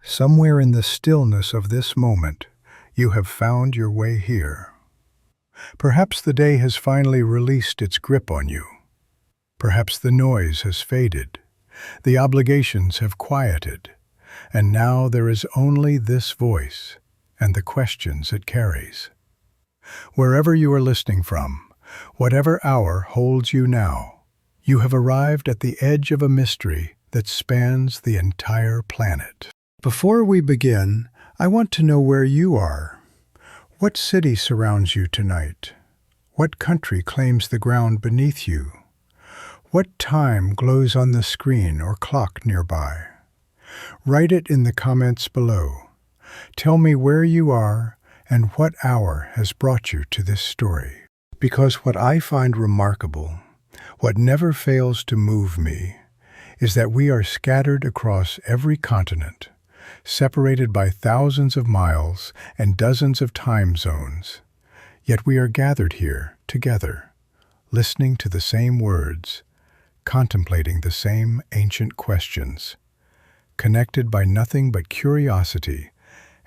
Somewhere in the stillness of this moment, you have found your way here. Perhaps the day has finally released its grip on you. Perhaps the noise has faded, the obligations have quieted, and now there is only this voice and the questions it carries. Wherever you are listening from, whatever hour holds you now, you have arrived at the edge of a mystery that spans the entire planet. Before we begin, I want to know where you are. What city surrounds you tonight? What country claims the ground beneath you? What time glows on the screen or clock nearby? Write it in the comments below. Tell me where you are and what hour has brought you to this story. Because what I find remarkable, what never fails to move me, is that we are scattered across every continent, separated by thousands of miles and dozens of time zones. Yet we are gathered here together, listening to the same words, contemplating the same ancient questions, connected by nothing but curiosity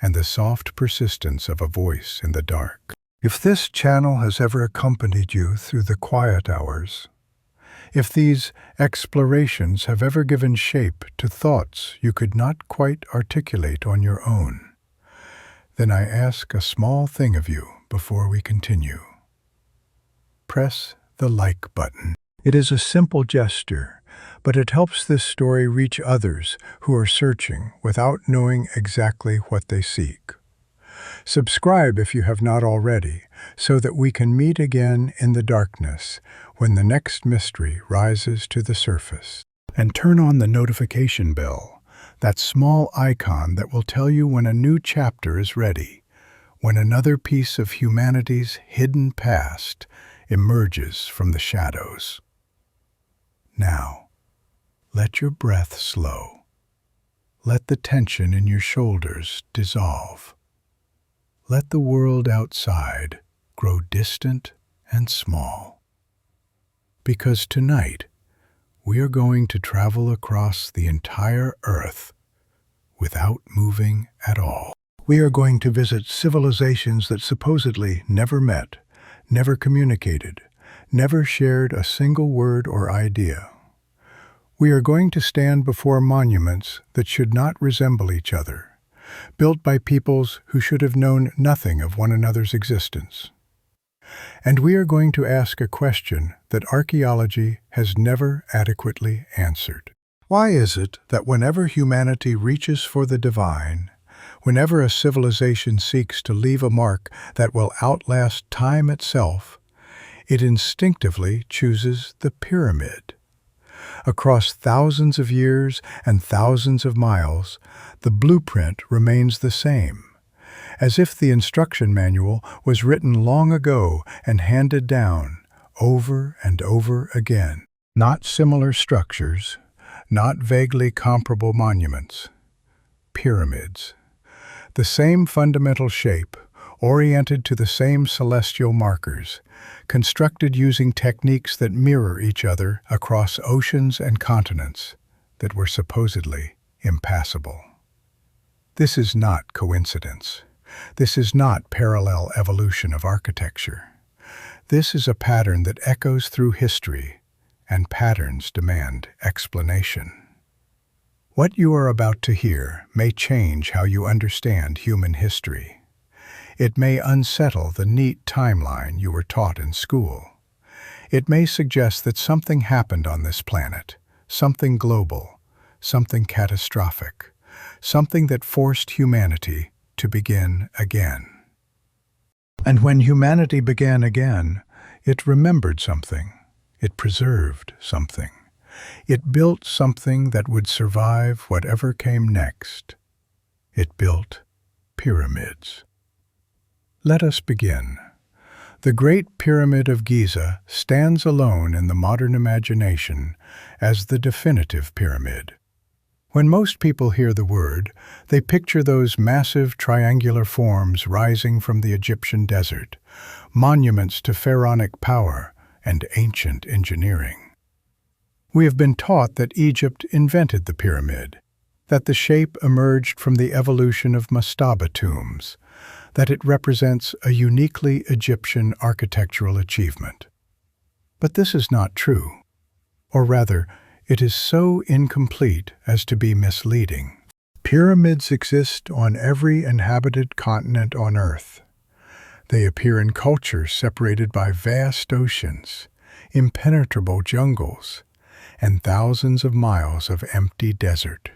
and the soft persistence of a voice in the dark. If this channel has ever accompanied you through the quiet hours, if these explorations have ever given shape to thoughts you could not quite articulate on your own, then I ask a small thing of you before we continue. Press the like button. It is a simple gesture, but it helps this story reach others who are searching without knowing exactly what they seek. Subscribe if you have not already, so that we can meet again in the darkness when the next mystery rises to the surface. And turn on the notification bell, that small icon that will tell you when a new chapter is ready, when another piece of humanity's hidden past emerges from the shadows. Now, let your breath slow. Let the tension in your shoulders dissolve. Let the world outside grow distant and small. Because tonight, we are going to travel across the entire Earth without moving at all. We are going to visit civilizations that supposedly never met, never communicated, never shared a single word or idea. We are going to stand before monuments that should not resemble each other, built by peoples who should have known nothing of one another's existence. And we are going to ask a question that archaeology has never adequately answered. Why is it that whenever humanity reaches for the divine, whenever a civilization seeks to leave a mark that will outlast time itself, it instinctively chooses the pyramid? Across thousands of years and thousands of miles, the blueprint remains the same, as if the instruction manual was written long ago and handed down over and over again. Not similar structures, not vaguely comparable monuments. Pyramids. The same fundamental shape, oriented to the same celestial markers, constructed using techniques that mirror each other across oceans and continents that were supposedly impassable. This is not coincidence. This is not parallel evolution of architecture. This is a pattern that echoes through history, and patterns demand explanation. What you are about to hear may change how you understand human history. It may unsettle the neat timeline you were taught in school. It may suggest that something happened on this planet, something global, something catastrophic, something that forced humanity to begin again. And when humanity began again, it remembered something. It preserved something. It built something that would survive whatever came next. It built pyramids. Let us begin. The Great Pyramid of Giza stands alone in the modern imagination as the definitive pyramid. When most people hear the word, they picture those massive triangular forms rising from the Egyptian desert, monuments to pharaonic power and ancient engineering. We have been taught that Egypt invented the pyramid, that the shape emerged from the evolution of mastaba tombs, that it represents a uniquely Egyptian architectural achievement. But this is not true. Or rather, it is so incomplete as to be misleading. Pyramids exist on every inhabited continent on Earth. They appear in cultures separated by vast oceans, impenetrable jungles, and thousands of miles of empty desert.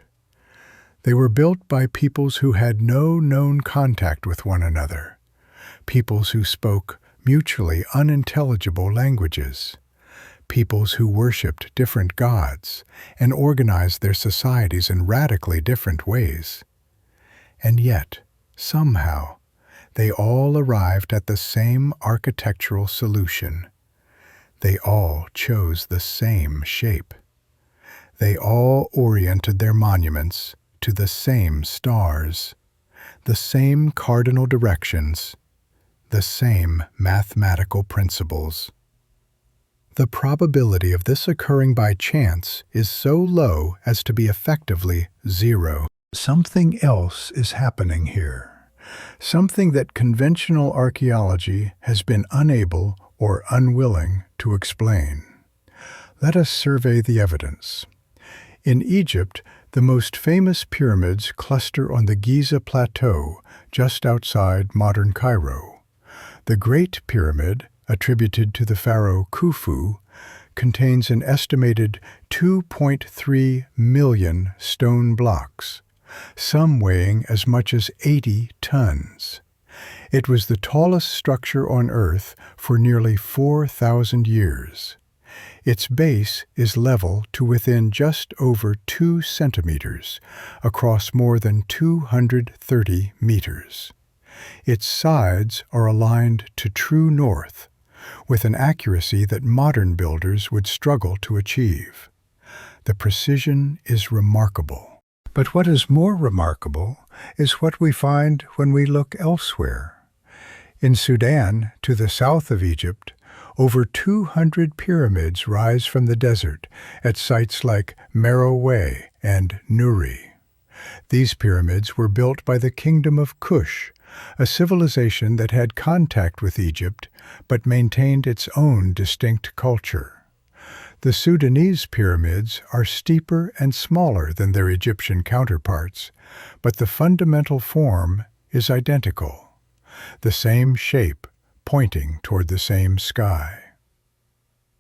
They were built by peoples who had no known contact with one another, peoples who spoke mutually unintelligible languages, peoples who worshipped different gods and organized their societies in radically different ways. And yet, somehow, they all arrived at the same architectural solution. They all chose the same shape. They all oriented their monuments to the same stars, the same cardinal directions, the same mathematical principles. The probability of this occurring by chance is so low as to be effectively zero. Something else is happening here, something that conventional archaeology has been unable or unwilling to explain. Let us survey the evidence. In Egypt, the most famous pyramids cluster on the Giza Plateau, just outside modern Cairo. The Great Pyramid, attributed to the pharaoh Khufu, contains an estimated 2.3 million stone blocks, some weighing as much as 80 tons. It was the tallest structure on Earth for nearly 4,000 years. Its base is level to within just over 2 centimeters, across more than 230 meters. Its sides are aligned to true north, with an accuracy that modern builders would struggle to achieve. The precision is remarkable. But what is more remarkable is what we find when we look elsewhere. In Sudan, to the south of Egypt, over 200 pyramids rise from the desert at sites like Merowe and Nuri. These pyramids were built by the Kingdom of Kush, a civilization that had contact with Egypt but maintained its own distinct culture. The Sudanese pyramids are steeper and smaller than their Egyptian counterparts, but the fundamental form is identical, the same shape pointing toward the same sky.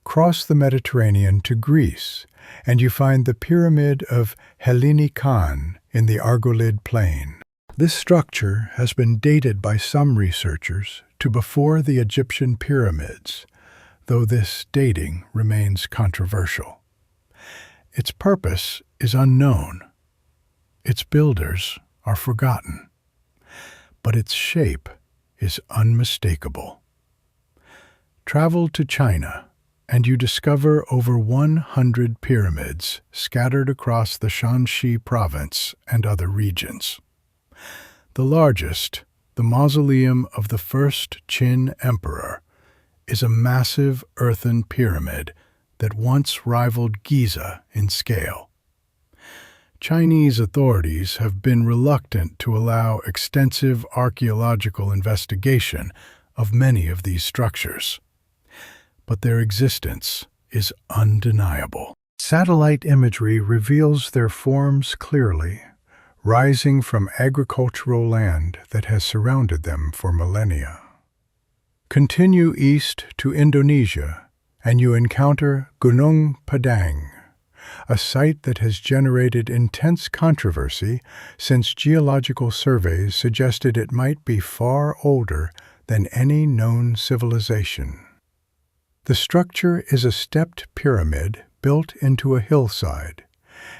Cross the Mediterranean to Greece, and you find the Pyramid of Helicon in the Argolid Plain. This structure has been dated by some researchers to before the Egyptian pyramids, though this dating remains controversial. Its purpose is unknown. Its builders are forgotten. But its shape is unmistakable. Travel to China, and you discover over 100 pyramids scattered across the Shanxi province and other regions. The largest, the mausoleum of the first Qin emperor, is a massive earthen pyramid that once rivaled Giza in scale. Chinese authorities have been reluctant to allow extensive archaeological investigation of many of these structures, but their existence is undeniable. Satellite imagery reveals their forms clearly, rising from agricultural land that has surrounded them for millennia. Continue east to Indonesia, and you encounter Gunung Padang, a site that has generated intense controversy since geological surveys suggested it might be far older than any known civilization. The structure is a stepped pyramid built into a hillside,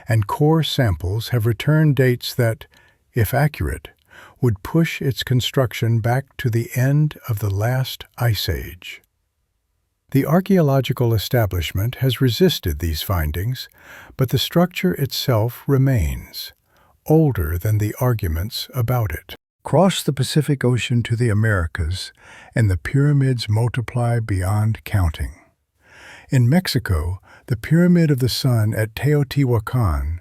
and core samples have returned dates that, if accurate, would push its construction back to the end of the last ice age. The archaeological establishment has resisted these findings, but the structure itself remains, older than the arguments about it. Cross the Pacific Ocean to the Americas, and the pyramids multiply beyond counting. In Mexico, the Pyramid of the Sun at Teotihuacan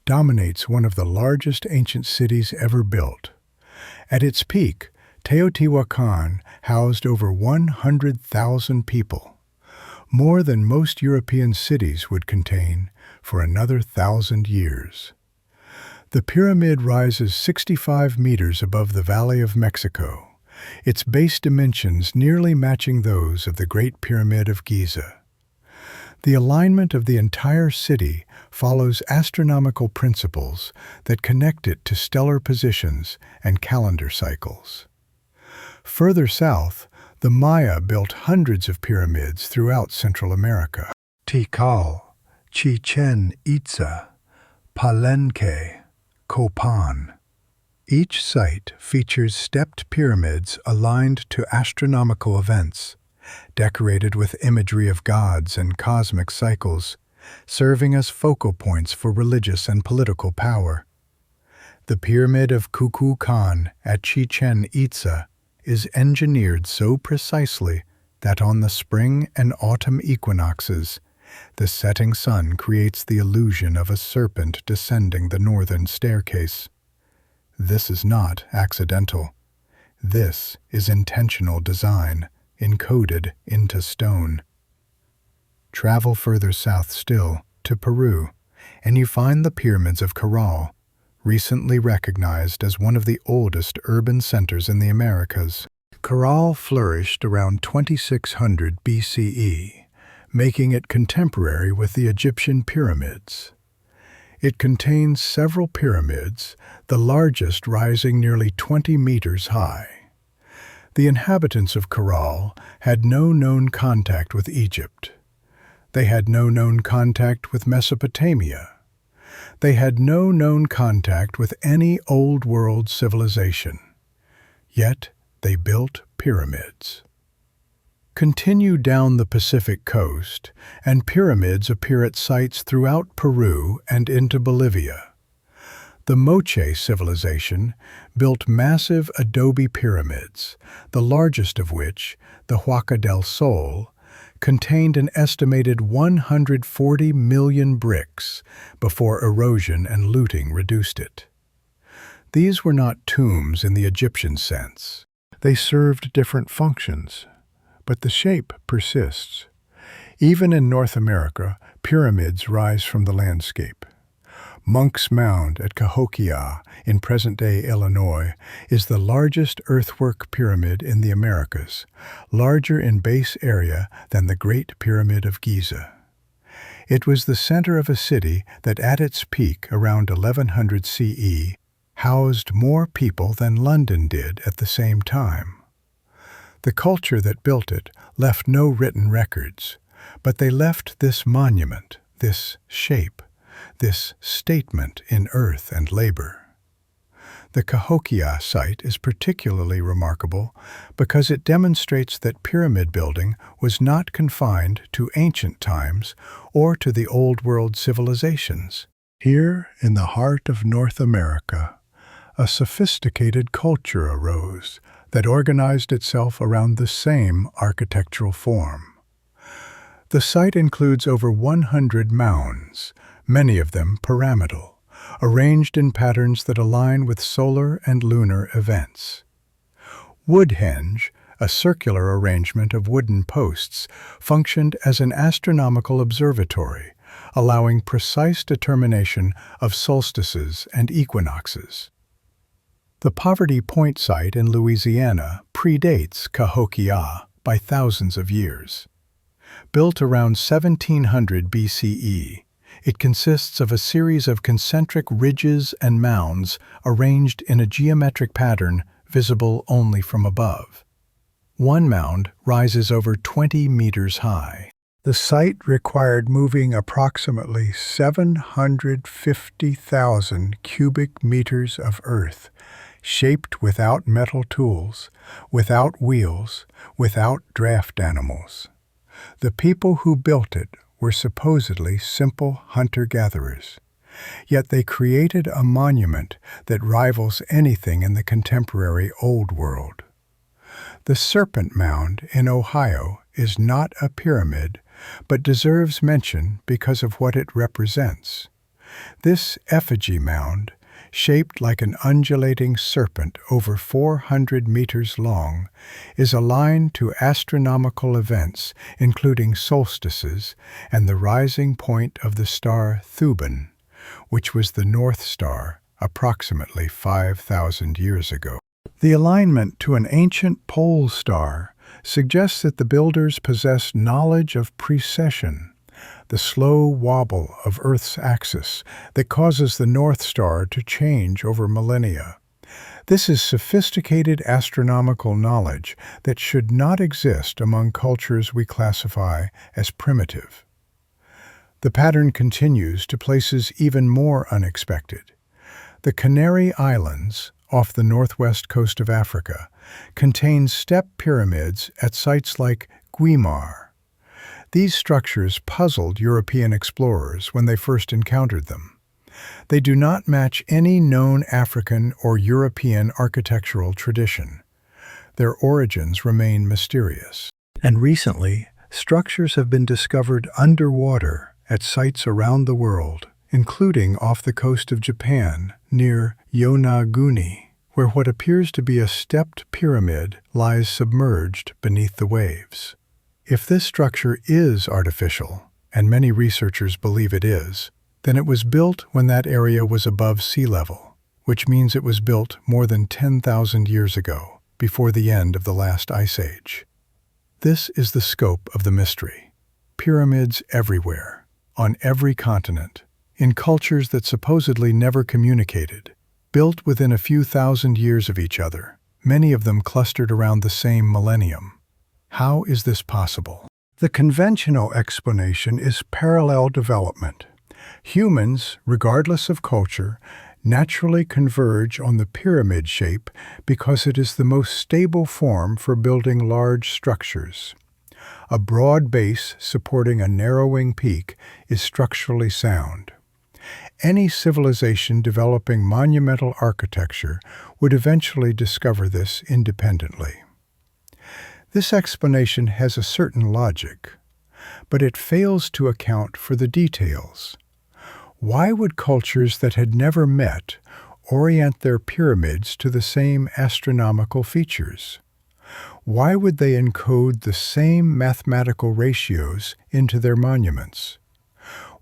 dominates one of the largest ancient cities ever built. At its peak, Teotihuacan housed over 100,000 people, more than most European cities would contain for another 1,000 years. The pyramid rises 65 meters above the Valley of Mexico, its base dimensions nearly matching those of the Great Pyramid of Giza. The alignment of the entire city follows astronomical principles that connect it to stellar positions and calendar cycles. Further south, the Maya built hundreds of pyramids throughout Central America. Tikal, Chichen Itza, Palenque, Copan. Each site features stepped pyramids aligned to astronomical events, decorated with imagery of gods and cosmic cycles, serving as focal points for religious and political power. The Pyramid of Kukulkan at Chichen Itza is engineered so precisely that on the spring and autumn equinoxes, the setting sun creates the illusion of a serpent descending the northern staircase. This is not accidental. This is intentional design, encoded into stone. Travel further south still, to Peru, and you find the pyramids of Caral, recently recognized as one of the oldest urban centers in the Americas. Caral flourished around 2600 BCE, making it contemporary with the Egyptian pyramids. It contains several pyramids, the largest rising nearly 20 meters high. The inhabitants of Caral had no known contact with Egypt. They had no known contact with Mesopotamia. They had no known contact with any Old World civilization. Yet they built pyramids. Continue down the Pacific coast, and pyramids appear at sites throughout Peru and into Bolivia. The Moche civilization built massive adobe pyramids, the largest of which, the Huaca del Sol, contained an estimated 140 million bricks before erosion and looting reduced it. These were not tombs in the Egyptian sense. They served different functions, but the shape persists. Even in North America, pyramids rise from the landscape. Monk's Mound at Cahokia in present-day Illinois is the largest earthwork pyramid in the Americas, larger in base area than the Great Pyramid of Giza. It was the center of a city that at its peak around 1100 CE housed more people than London did at the same time. The culture that built it left no written records, but they left this monument, this shape, this statement in earth and labor. The Cahokia site is particularly remarkable because it demonstrates that pyramid building was not confined to ancient times or to the Old World civilizations. Here, in the heart of North America, a sophisticated culture arose that organized itself around the same architectural form. The site includes over 100 mounds, many of them pyramidal, arranged in patterns that align with solar and lunar events. Woodhenge, a circular arrangement of wooden posts, functioned as an astronomical observatory, allowing precise determination of solstices and equinoxes. The Poverty Point site in Louisiana predates Cahokia by thousands of years. Built around 1700 BCE, it consists of a series of concentric ridges and mounds arranged in a geometric pattern visible only from above. One mound rises over 20 meters high. The site required moving approximately 750,000 cubic meters of earth, shaped without metal tools, without wheels, without draft animals. The people who built it were supposedly simple hunter-gatherers, yet they created a monument that rivals anything in the contemporary Old World. The Serpent Mound in Ohio is not a pyramid, but deserves mention because of what it represents. This effigy mound, shaped like an undulating serpent over 400 meters long, is aligned to astronomical events including solstices and the rising point of the star Thuban, which was the North Star approximately 5,000 years ago. The alignment to an ancient pole star suggests that the builders possessed knowledge of precession, the slow wobble of Earth's axis that causes the North Star to change over millennia. This is sophisticated astronomical knowledge that should not exist among cultures we classify as primitive. The pattern continues to places even more unexpected. The Canary Islands, off the northwest coast of Africa, contain step pyramids at sites like Guimar. These structures puzzled European explorers when they first encountered them. They do not match any known African or European architectural tradition. Their origins remain mysterious. And recently, structures have been discovered underwater at sites around the world, including off the coast of Japan near Yonaguni, where what appears to be a stepped pyramid lies submerged beneath the waves. If this structure is artificial, and many researchers believe it is, then it was built when that area was above sea level, which means it was built more than 10,000 years ago, before the end of the last ice age. This is the scope of the mystery. Pyramids everywhere, on every continent, in cultures that supposedly never communicated, built within a few thousand years of each other, many of them clustered around the same millennium. How is this possible? The conventional explanation is parallel development. Humans, regardless of culture, naturally converge on the pyramid shape because it is the most stable form for building large structures. A broad base supporting a narrowing peak is structurally sound. Any civilization developing monumental architecture would eventually discover this independently. This explanation has a certain logic, but it fails to account for the details. Why would cultures that had never met orient their pyramids to the same astronomical features? Why would they encode the same mathematical ratios into their monuments?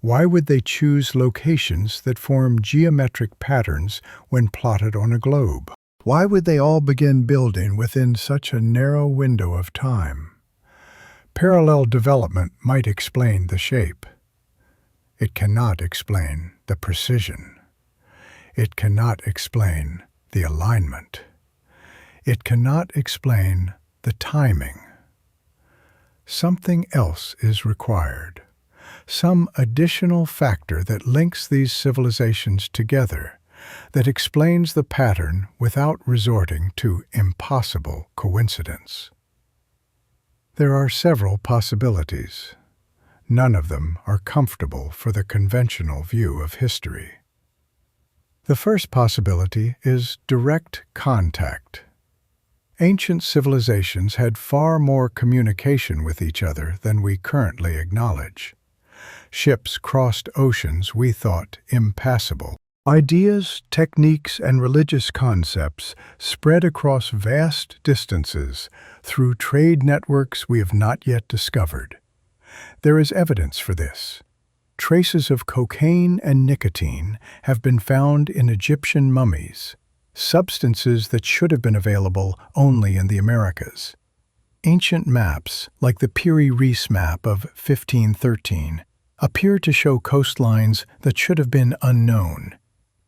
Why would they choose locations that form geometric patterns when plotted on a globe? Why would they all begin building within such a narrow window of time? Parallel development might explain the shape. It cannot explain the precision. It cannot explain the alignment. It cannot explain the timing. Something else is required. Some additional factor that links these civilizations together, that explains the pattern without resorting to impossible coincidence. There are several possibilities. None of them are comfortable for the conventional view of history. The first possibility is direct contact. Ancient civilizations had far more communication with each other than we currently acknowledge. Ships crossed oceans we thought impassable. Ideas, techniques, and religious concepts spread across vast distances through trade networks we have not yet discovered. There is evidence for this. Traces of cocaine and nicotine have been found in Egyptian mummies, substances that should have been available only in the Americas. Ancient maps, like the Piri Reis map of 1513, appear to show coastlines that should have been unknown,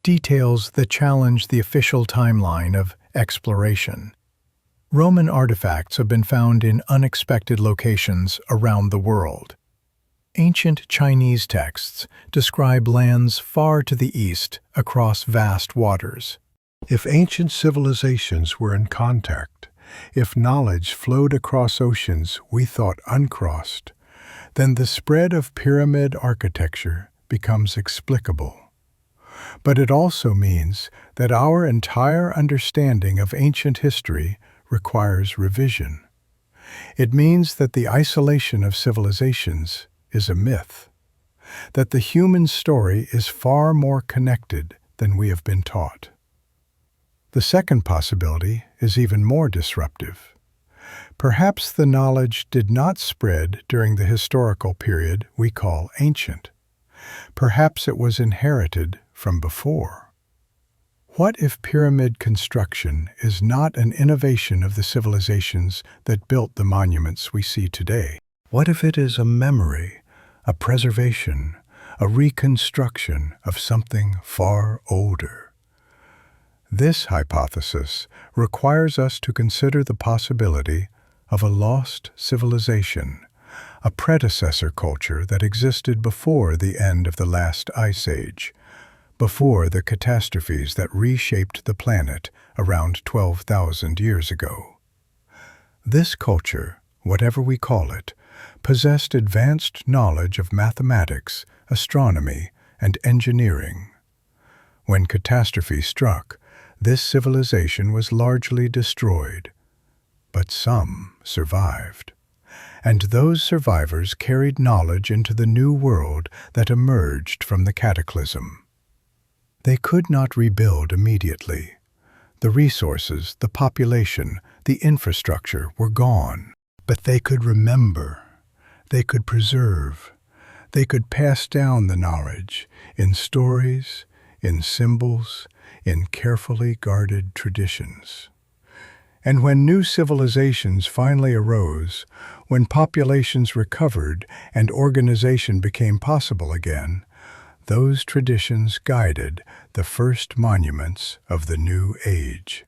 details that challenge the official timeline of exploration. Roman artifacts have been found in unexpected locations around the world. Ancient Chinese texts describe lands far to the east across vast waters. If ancient civilizations were in contact, if knowledge flowed across oceans we thought uncrossed, then the spread of pyramid architecture becomes explicable. But it also means that our entire understanding of ancient history requires revision. It means that the isolation of civilizations is a myth. that the human story is far more connected than we have been taught. The second possibility is even more disruptive. Perhaps the knowledge did not spread during the historical period we call ancient. Perhaps it was inherited from before. What if pyramid construction is not an innovation of the civilizations that built the monuments we see today? What if it is a memory, a preservation, a reconstruction of something far older? This hypothesis requires us to consider the possibility of a lost civilization, a predecessor culture that existed before the end of the last ice age, before the catastrophes that reshaped the planet around 12,000 years ago. This culture, whatever we call it, possessed advanced knowledge of mathematics, astronomy, and engineering. When catastrophe struck, this civilization was largely destroyed, but some survived. And those survivors carried knowledge into the new world that emerged from the cataclysm. They could not rebuild immediately. The resources, the population, the infrastructure were gone. But they could remember. They could preserve. They could pass down the knowledge in stories, in symbols, in carefully guarded traditions. And when new civilizations finally arose, when populations recovered and organization became possible again, those traditions guided the first monuments of the new age.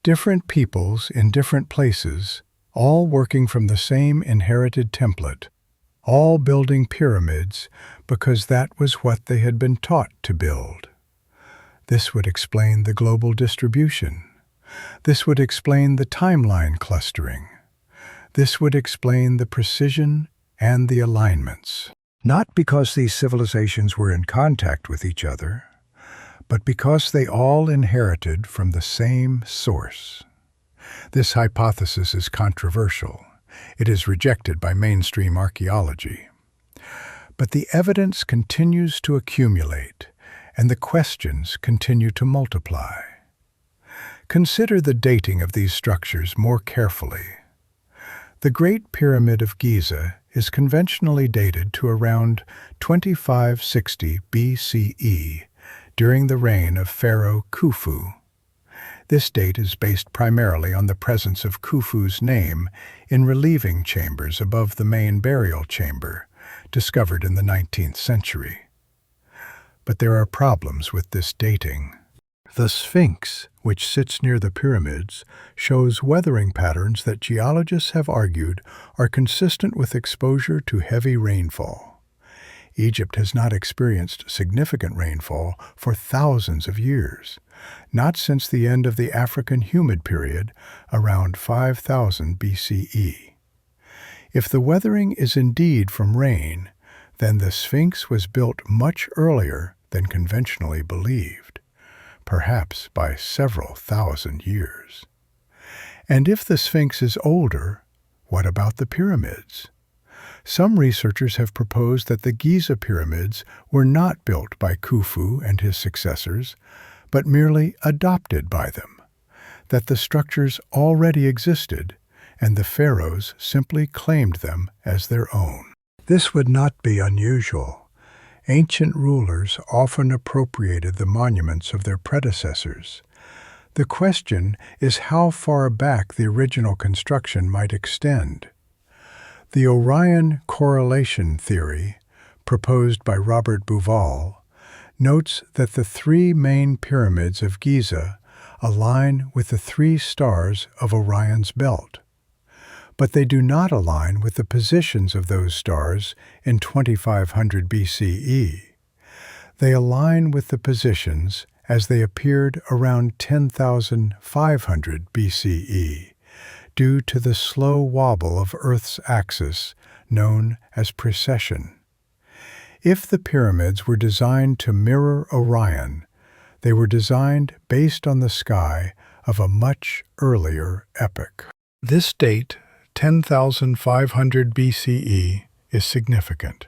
Different peoples in different places, all working from the same inherited template, all building pyramids because that was what they had been taught to build. This would explain the global distribution. This would explain the timeline clustering. This would explain the precision and the alignments. Not because these civilizations were in contact with each other, but because they all inherited from the same source. This hypothesis is controversial. It is rejected by mainstream archaeology. But the evidence continues to accumulate, and the questions continue to multiply. Consider the dating of these structures more carefully. The Great Pyramid of Giza is conventionally dated to around 2560 BCE, during the reign of Pharaoh Khufu. This date is based primarily on the presence of Khufu's name in relieving chambers above the main burial chamber, discovered in the 19th century. But there are problems with this dating. The Sphinx, which sits near the pyramids, shows weathering patterns that geologists have argued are consistent with exposure to heavy rainfall. Egypt has not experienced significant rainfall for thousands of years, not since the end of the African humid period around 5000 BCE. If the weathering is indeed from rain, then the Sphinx was built much earlier than conventionally believed, perhaps by several thousand years. And if the Sphinx is older, what about the pyramids? Some researchers have proposed that the Giza pyramids were not built by Khufu and his successors, but merely adopted by them, that the structures already existed and the pharaohs simply claimed them as their own. This would not be unusual. Ancient rulers often appropriated the monuments of their predecessors. The question is how far back the original construction might extend. The Orion correlation theory, proposed by Robert Bauval, notes that the three main pyramids of Giza align with the three stars of Orion's belt. But they do not align with the positions of those stars in 2500 BCE. They align with the positions as they appeared around 10,500 BCE, due to the slow wobble of Earth's axis known as precession. If the pyramids were designed to mirror Orion, they were designed based on the sky of a much earlier epoch. This date, 10,500 BCE, is significant.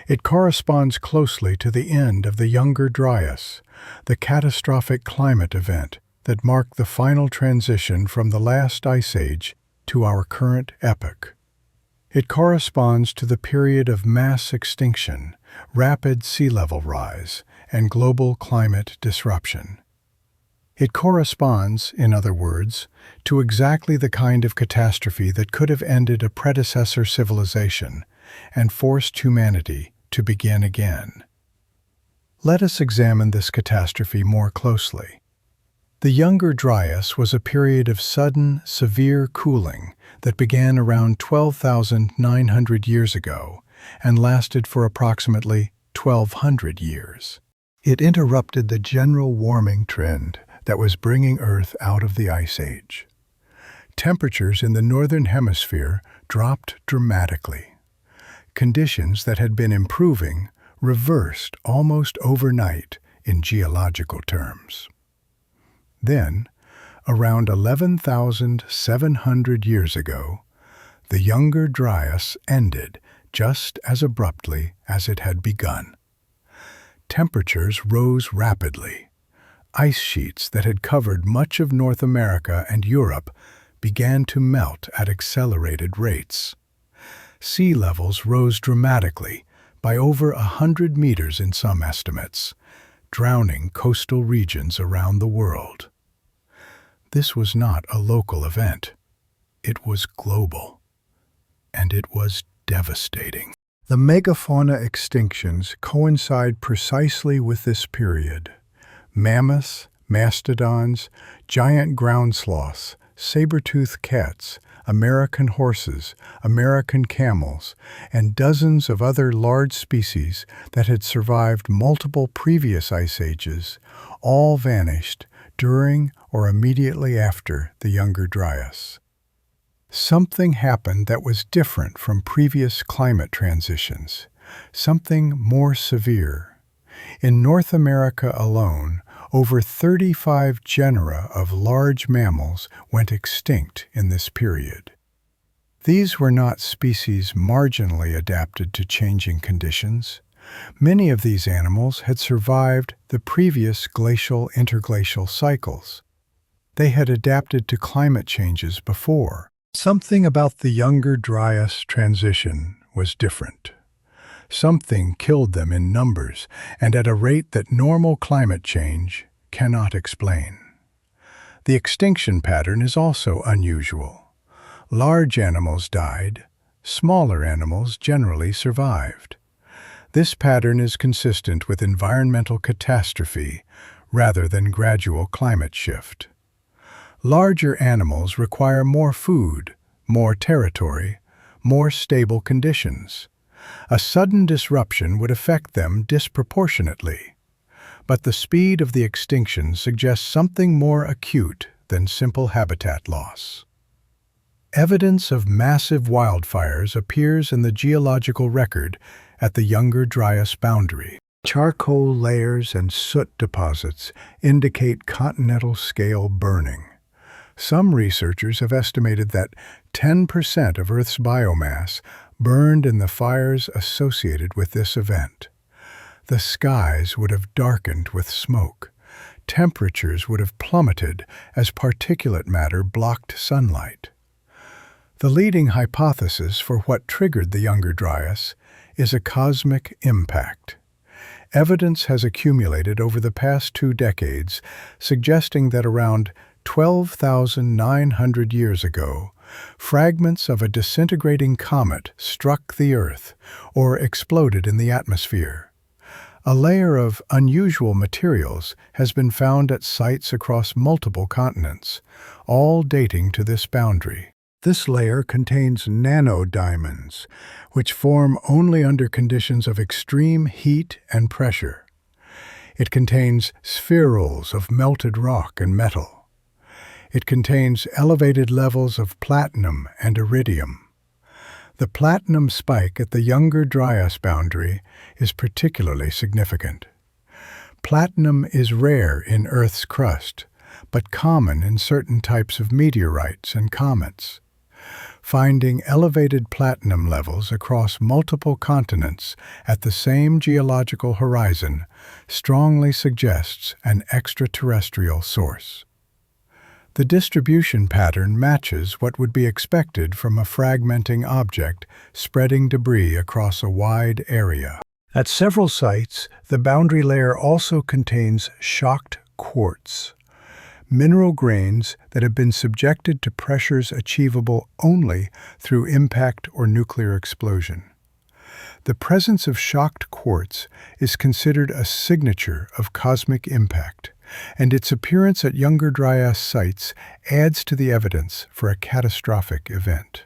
It corresponds closely to the end of the Younger Dryas, the catastrophic climate event that marked the final transition from the last ice age to our current epoch. It corresponds to the period of mass extinction, rapid sea level rise, and global climate disruption. It corresponds, in other words, to exactly the kind of catastrophe that could have ended a predecessor civilization and forced humanity to begin again. Let us examine this catastrophe more closely. The Younger Dryas was a period of sudden, severe cooling that began around 12,900 years ago and lasted for approximately 1,200 years. It interrupted the general warming trend that was bringing Earth out of the Ice Age. Temperatures in the Northern Hemisphere dropped dramatically. Conditions that had been improving reversed almost overnight in geological terms. Then, around 11,700 years ago, the Younger Dryas ended just as abruptly as it had begun. Temperatures rose rapidly. Ice sheets that had covered much of North America and Europe began to melt at accelerated rates. Sea levels rose dramatically by over 100 meters in some estimates, drowning coastal regions around the world. This was not a local event. It was global, and it was devastating. The megafauna extinctions coincide precisely with this period. Mammoths, mastodons, giant ground sloths, saber-toothed cats, American horses, American camels, and dozens of other large species that had survived multiple previous ice ages all vanished during or immediately after the Younger Dryas. Something happened that was different from previous climate transitions, something more severe. In North America alone, over 35 genera of large mammals went extinct in this period. These were not species marginally adapted to changing conditions. Many of these animals had survived the previous glacial-interglacial cycles. They had adapted to climate changes before. Something about the Younger Dryas transition was different. Something killed them in numbers and at a rate that normal climate change cannot explain. The extinction pattern is also unusual. Large animals died, smaller animals generally survived. This pattern is consistent with environmental catastrophe rather than gradual climate shift. Larger animals require more food, more territory, more stable conditions. A sudden disruption would affect them disproportionately. But the speed of the extinction suggests something more acute than simple habitat loss. Evidence of massive wildfires appears in the geological record at the Younger Dryas boundary. Charcoal layers and soot deposits indicate continental-scale burning. Some researchers have estimated that 10% of Earth's biomass burned in the fires associated with this event. The skies would have darkened with smoke. Temperatures would have plummeted as particulate matter blocked sunlight. The leading hypothesis for what triggered the Younger Dryas is a cosmic impact. Evidence has accumulated over the past 2 decades suggesting that around 12,900 years ago, fragments of a disintegrating comet struck the Earth or exploded in the atmosphere. A layer of unusual materials has been found at sites across multiple continents, all dating to this boundary. This layer contains nanodiamonds, which form only under conditions of extreme heat and pressure. It contains spherules of melted rock and metal. It contains elevated levels of platinum and iridium. The platinum spike at the Younger Dryas boundary is particularly significant. Platinum is rare in Earth's crust, but common in certain types of meteorites and comets. Finding elevated platinum levels across multiple continents at the same geological horizon strongly suggests an extraterrestrial source. The distribution pattern matches what would be expected from a fragmenting object spreading debris across a wide area. At several sites, the boundary layer also contains shocked quartz, mineral grains that have been subjected to pressures achievable only through impact or nuclear explosion. The presence of shocked quartz is considered a signature of cosmic impact, and its appearance at younger Dryas sites adds to the evidence for a catastrophic event.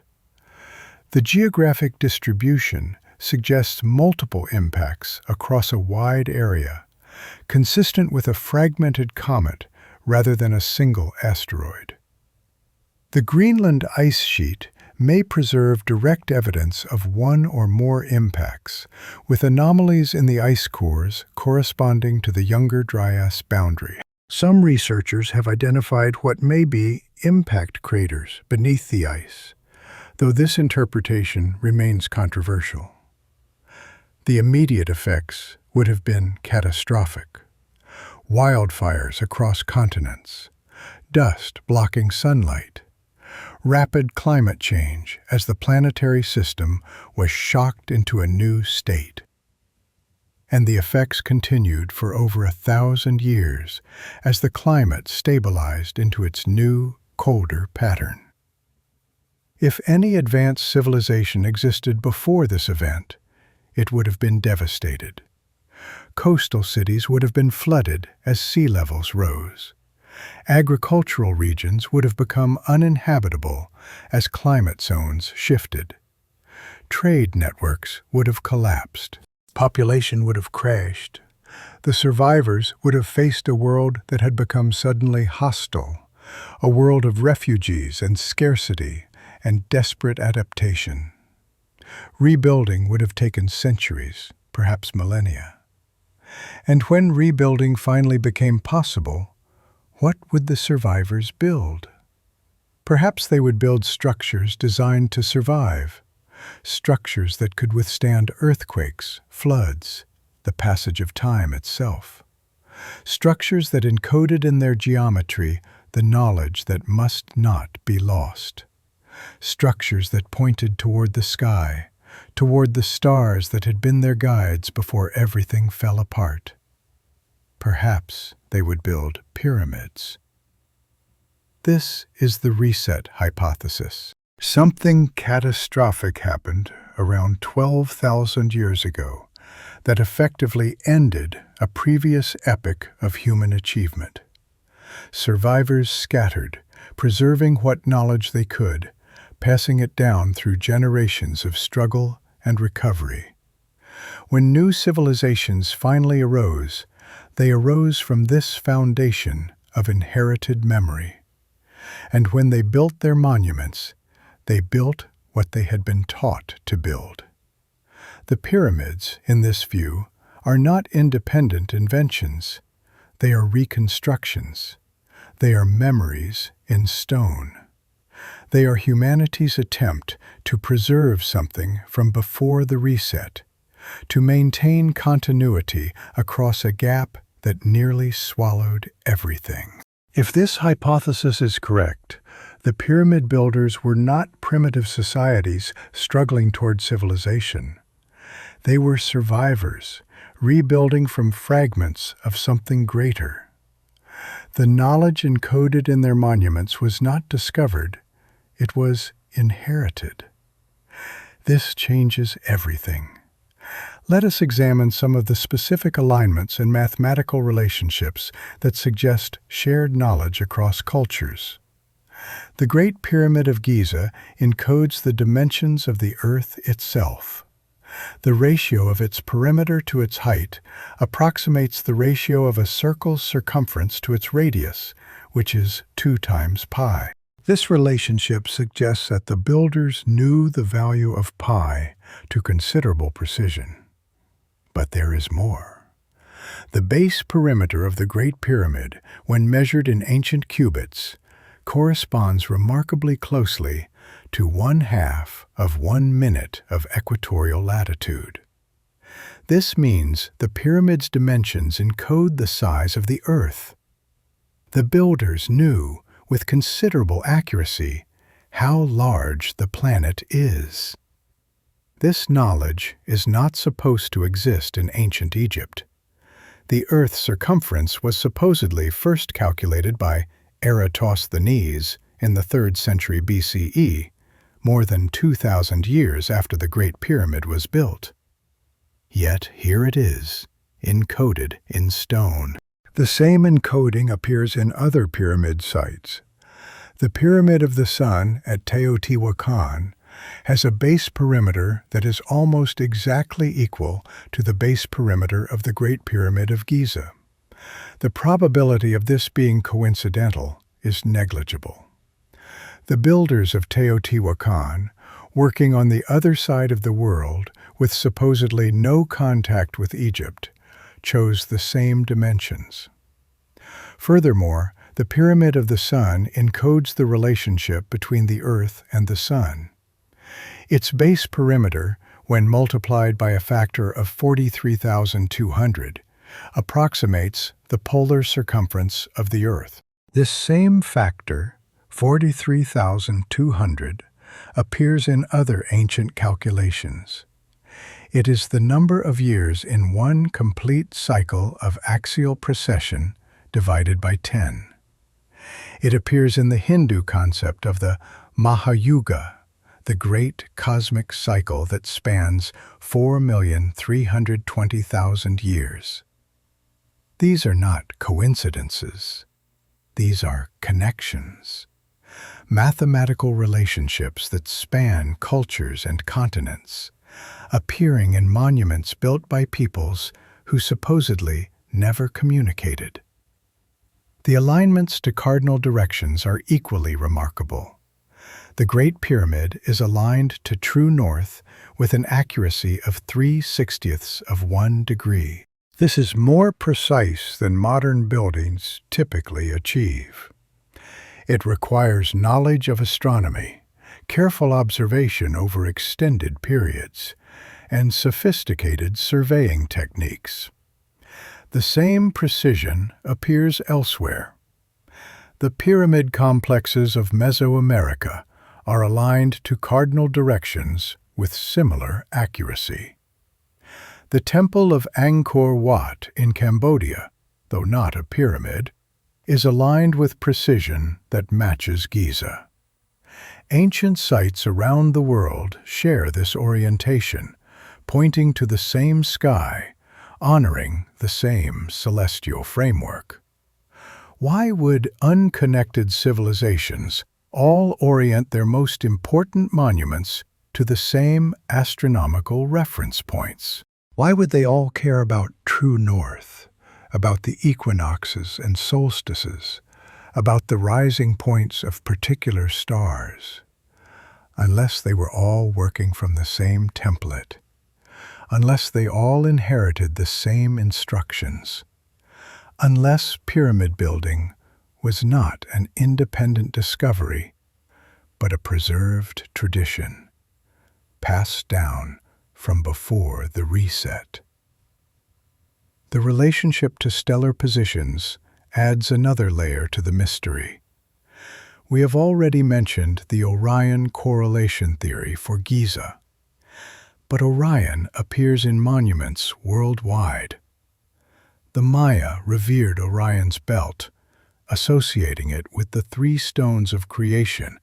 The geographic distribution suggests multiple impacts across a wide area, consistent with a fragmented comet rather than a single asteroid. The Greenland ice sheet may preserve direct evidence of one or more impacts, with anomalies in the ice cores corresponding to the younger Dryas boundary. Some researchers have identified what may be impact craters beneath the ice, though this interpretation remains controversial. The immediate effects would have been catastrophic. Wildfires across continents, dust blocking sunlight, rapid climate change as the planetary system was shocked into a new state. And the effects continued for over 1,000 years as the climate stabilized into its new, colder pattern. If any advanced civilization existed before this event, it would have been devastated. Coastal cities would have been flooded as sea levels rose. Agricultural regions would have become uninhabitable as climate zones shifted. Trade networks would have collapsed. Population would have crashed. The survivors would have faced a world that had become suddenly hostile, a world of refugees and scarcity and desperate adaptation. Rebuilding would have taken centuries, perhaps millennia. And when rebuilding finally became possible, what would the survivors build? Perhaps they would build structures designed to survive, structures that could withstand earthquakes, floods, the passage of time itself. Structures that encoded in their geometry the knowledge that must not be lost. Structures that pointed toward the sky, toward the stars that had been their guides before everything fell apart. Perhaps they would build pyramids. This is the reset hypothesis. Something catastrophic happened around 12,000 years ago that effectively ended a previous epoch of human achievement. Survivors scattered, preserving what knowledge they could, passing it down through generations of struggle and recovery. When new civilizations finally arose, they arose from this foundation of inherited memory. And when they built their monuments, they built what they had been taught to build. The pyramids, in this view, are not independent inventions. They are reconstructions. They are memories in stone. They are humanity's attempt to preserve something from before the reset, to maintain continuity across a gap that nearly swallowed everything. If this hypothesis is correct, the pyramid builders were not primitive societies struggling toward civilization. They were survivors, rebuilding from fragments of something greater. The knowledge encoded in their monuments was not discovered, it was inherited. This changes everything. Let us examine some of the specific alignments and mathematical relationships that suggest shared knowledge across cultures. The Great Pyramid of Giza encodes the dimensions of the Earth itself. The ratio of its perimeter to its height approximates the ratio of a circle's circumference to its radius, which is 2 times pi. This relationship suggests that the builders knew the value of pi to considerable precision. But there is more. The base perimeter of the Great Pyramid, when measured in ancient cubits, corresponds remarkably closely to 1/2 of 1 minute of equatorial latitude. This means the pyramid's dimensions encode the size of the Earth. The builders knew with considerable accuracy how large the planet is. This knowledge is not supposed to exist in ancient Egypt. The Earth's circumference was supposedly first calculated by Eratosthenes in the 3rd century BCE, more than 2,000 years after the Great Pyramid was built. Yet here it is, encoded in stone. The same encoding appears in other pyramid sites. The Pyramid of the Sun at Teotihuacan has a base perimeter that is almost exactly equal to the base perimeter of the Great Pyramid of Giza. The probability of this being coincidental is negligible. The builders of Teotihuacan, working on the other side of the world with supposedly no contact with Egypt, chose the same dimensions. Furthermore, the Pyramid of the Sun encodes the relationship between the Earth and the Sun. Its base perimeter, when multiplied by a factor of 43,200, approximates the polar circumference of the Earth. This same factor, 43,200, appears in other ancient calculations. It is the number of years in one complete cycle of axial precession divided by 10. It appears in the Hindu concept of the Mahayuga, the great cosmic cycle that spans 4,320,000 years. These are not coincidences. These are connections, mathematical relationships that span cultures and continents, appearing in monuments built by peoples who supposedly never communicated. The alignments to cardinal directions are equally remarkable. The Great Pyramid is aligned to true north with an accuracy of 3/60ths of 1 degree. This is more precise than modern buildings typically achieve. It requires knowledge of astronomy, careful observation over extended periods, and sophisticated surveying techniques. The same precision appears elsewhere. The pyramid complexes of Mesoamerica are aligned to cardinal directions with similar accuracy. The Temple of Angkor Wat in Cambodia, though not a pyramid, is aligned with precision that matches Giza. Ancient sites around the world share this orientation, pointing to the same sky, honoring the same celestial framework. Why would unconnected civilizations all orient their most important monuments to the same astronomical reference points? Why would they all care about true north, about the equinoxes and solstices, about the rising points of particular stars? Unless they were all working from the same template, unless they all inherited the same instructions, unless pyramid building was not an independent discovery, but a preserved tradition, passed down from before the reset. The relationship to stellar positions adds another layer to the mystery. We have already mentioned the Orion correlation theory for Giza, but Orion appears in monuments worldwide. The Maya revered Orion's belt, associating it with the 3 stones of creation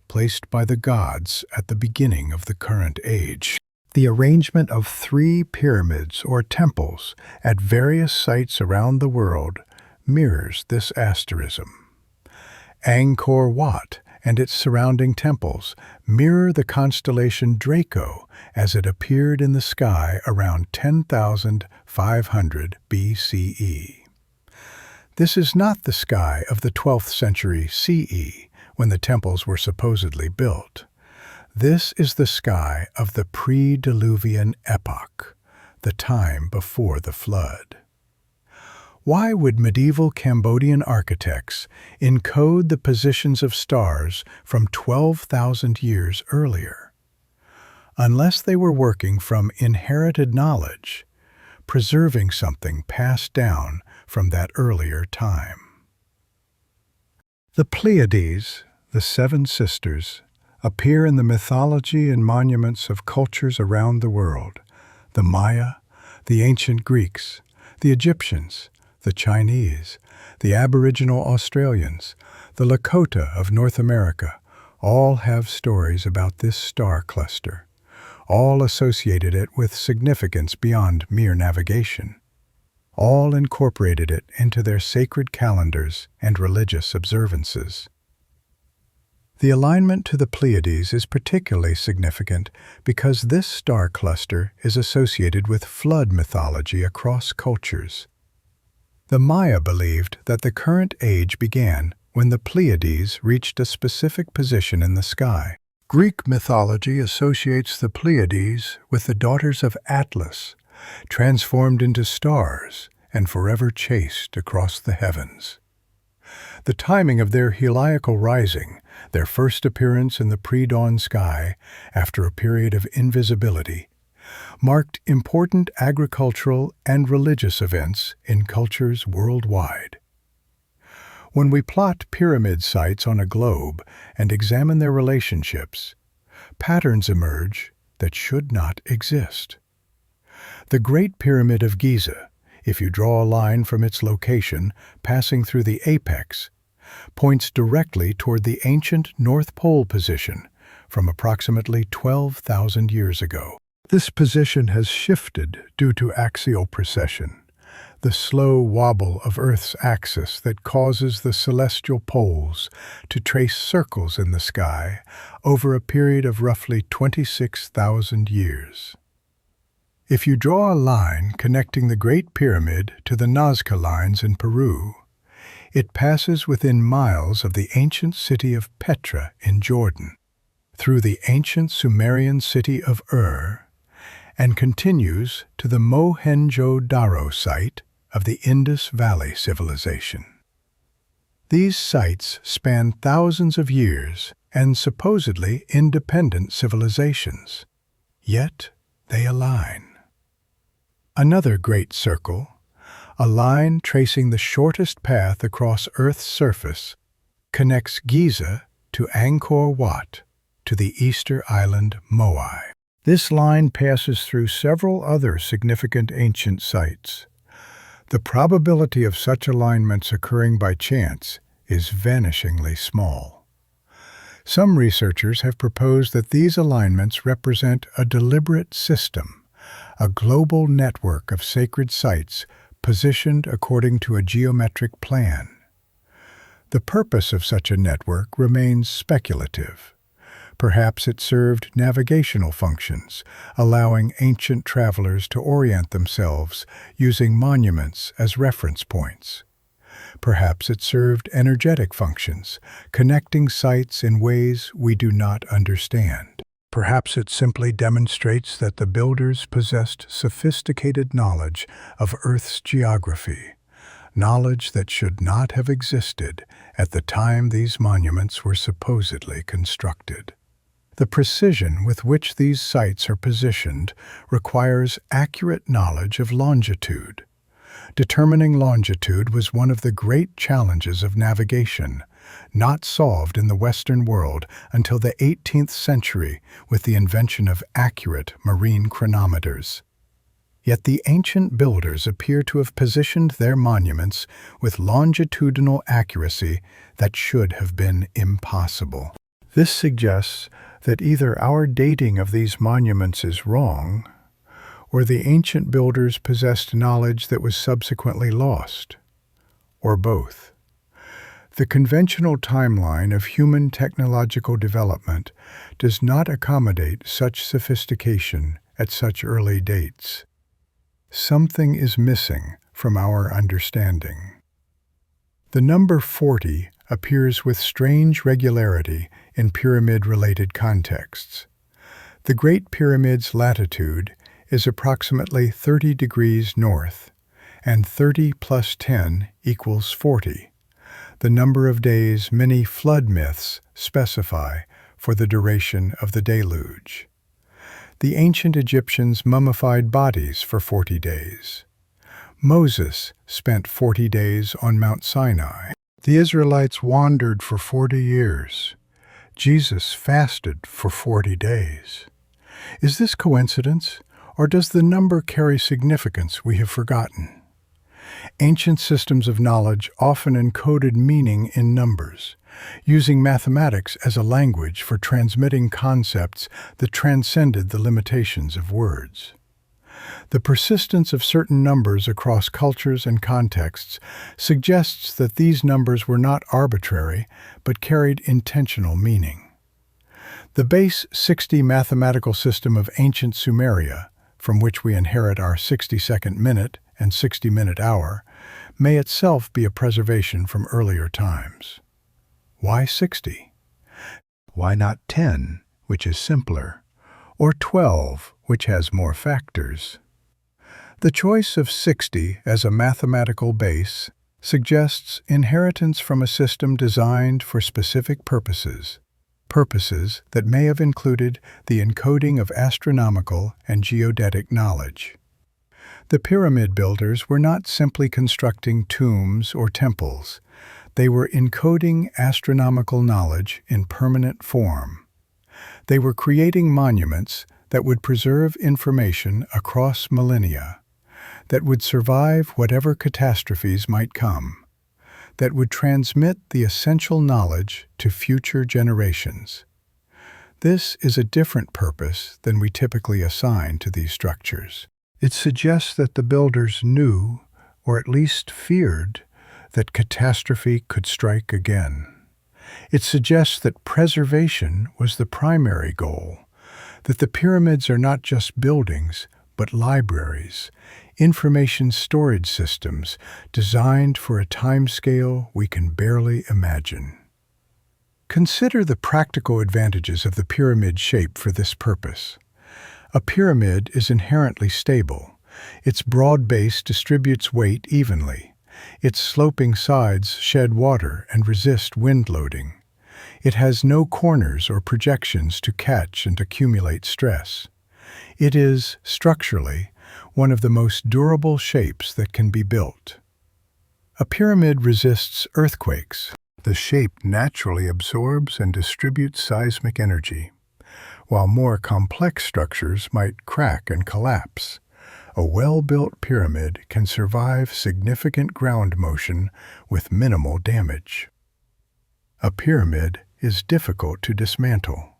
placed by the gods at the beginning of the current age. The arrangement of 3 pyramids or temples at various sites around the world mirrors this asterism. Angkor Wat and its surrounding temples mirror the constellation Draco as it appeared in the sky around 10,500 BCE. This is not the sky of the 12th century CE, when the temples were supposedly built. This is the sky of the pre-Diluvian epoch, the time before the flood. Why would medieval Cambodian architects encode the positions of stars from 12,000 years earlier? Unless they were working from inherited knowledge, preserving something passed down from that earlier time. The Pleiades, the Seven Sisters, appear in the mythology and monuments of cultures around the world: the Maya, the ancient Greeks, the Egyptians, the Chinese, the Aboriginal Australians, the Lakota of North America. All have stories about this star cluster. All associated it with significance beyond mere navigation. All incorporated it into their sacred calendars and religious observances. The alignment to the Pleiades is particularly significant because this star cluster is associated with flood mythology across cultures. The Maya believed that the current age began when the Pleiades reached a specific position in the sky. Greek mythology associates the Pleiades with the daughters of Atlas, transformed into stars and forever chased across the heavens. The timing of their heliacal rising, their first appearance in the pre-dawn sky after a period of invisibility, marked important agricultural and religious events in cultures worldwide. When we plot pyramid sites on a globe and examine their relationships, patterns emerge that should not exist. The Great Pyramid of Giza, if you draw a line from its location passing through the apex, points directly toward the ancient North Pole position from approximately 12,000 years ago. This position has shifted due to axial precession, the slow wobble of Earth's axis that causes the celestial poles to trace circles in the sky over a period of roughly 26,000 years. If you draw a line connecting the Great Pyramid to the Nazca lines in Peru, it passes within miles of the ancient city of Petra in Jordan, through the ancient Sumerian city of Ur, and continues to the Mohenjo-Daro site of the Indus Valley civilization. These sites span thousands of years and supposedly independent civilizations, yet they align. Another great circle, a line tracing the shortest path across Earth's surface, connects Giza to Angkor Wat, to the Easter island Moai. This line passes through several other significant ancient sites. The probability of such alignments occurring by chance is vanishingly small. Some researchers have proposed that these alignments represent a deliberate system, a global network of sacred sites positioned according to a geometric plan. The purpose of such a network remains speculative. Perhaps it served navigational functions, allowing ancient travelers to orient themselves using monuments as reference points. Perhaps it served energetic functions, connecting sites in ways we do not understand. Perhaps it simply demonstrates that the builders possessed sophisticated knowledge of Earth's geography, knowledge that should not have existed at the time these monuments were supposedly constructed. The precision with which these sites are positioned requires accurate knowledge of longitude. Determining longitude was one of the great challenges of navigation, not solved in the Western world until the 18th century with the invention of accurate marine chronometers. Yet the ancient builders appear to have positioned their monuments with longitudinal accuracy that should have been impossible. This suggests that either our dating of these monuments is wrong, or the ancient builders possessed knowledge that was subsequently lost, or both. The conventional timeline of human technological development does not accommodate such sophistication at such early dates. Something is missing from our understanding. The number 40 appears with strange regularity in pyramid-related contexts. The Great Pyramid's latitude is approximately 30 degrees north, and 30 plus 10 equals 40, the number of days many flood myths specify for the duration of the deluge. The ancient Egyptians mummified bodies for 40 days. Moses spent 40 days on Mount Sinai. The Israelites wandered for 40 years. Jesus fasted for 40 days. Is this coincidence, or does the number carry significance we have forgotten? Ancient systems of knowledge often encoded meaning in numbers, using mathematics as a language for transmitting concepts that transcended the limitations of words. The persistence of certain numbers across cultures and contexts suggests that these numbers were not arbitrary, but carried intentional meaning. The base 60 mathematical system of ancient Sumeria, from which we inherit our 60-second minute and 60-minute hour, may itself be a preservation from earlier times. Why 60? Why not 10, which is simpler, or 12, which has more factors? The choice of 60 as a mathematical base suggests inheritance from a system designed for specific purposes that may have included the encoding of astronomical and geodetic knowledge. The pyramid builders were not simply constructing tombs or temples. They were encoding astronomical knowledge in permanent form. They were creating monuments that would preserve information across millennia, that would survive whatever catastrophes might come, that would transmit the essential knowledge to future generations. This is a different purpose than we typically assign to these structures. It suggests that the builders knew, or at least feared, that catastrophe could strike again. It suggests that preservation was the primary goal, that the pyramids are not just buildings, but libraries, information storage systems designed for a timescale we can barely imagine. Consider the practical advantages of the pyramid shape for this purpose. A pyramid is inherently stable. Its broad base distributes weight evenly. Its sloping sides shed water and resist wind loading. It has no corners or projections to catch and accumulate stress. It is, structurally, one of the most durable shapes that can be built. A pyramid resists earthquakes. The shape naturally absorbs and distributes seismic energy, while more complex structures might crack and collapse. A well-built pyramid can survive significant ground motion with minimal damage. A pyramid is difficult to dismantle.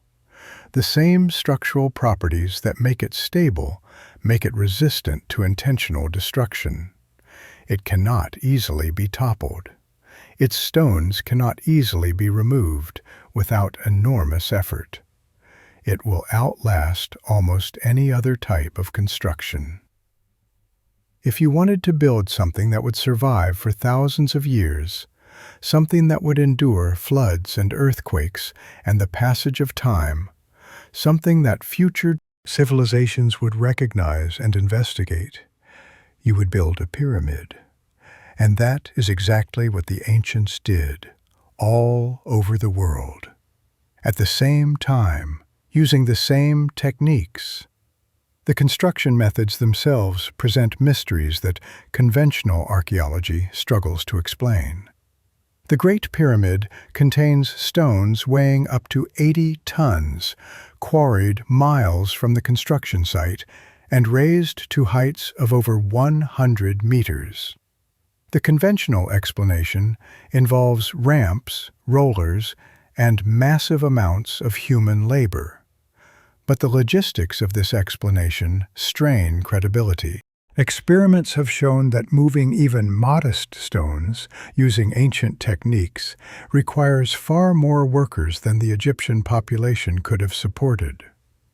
The same structural properties that make it stable make it resistant to intentional destruction. It cannot easily be toppled. Its stones cannot easily be removed without enormous effort. It will outlast almost any other type of construction. If you wanted to build something that would survive for thousands of years, something that would endure floods and earthquakes and the passage of time, something that future civilizations would recognize and investigate, you would build a pyramid. And that is exactly what the ancients did, all over the world. At the same time, using the same techniques. The construction methods themselves present mysteries that conventional archaeology struggles to explain. The Great Pyramid contains stones weighing up to 80 tons, quarried miles from the construction site and raised to heights of over 100 meters. The conventional explanation involves ramps, rollers, and massive amounts of human labor. But the logistics of this explanation strain credibility. Experiments have shown that moving even modest stones using ancient techniques requires far more workers than the Egyptian population could have supported.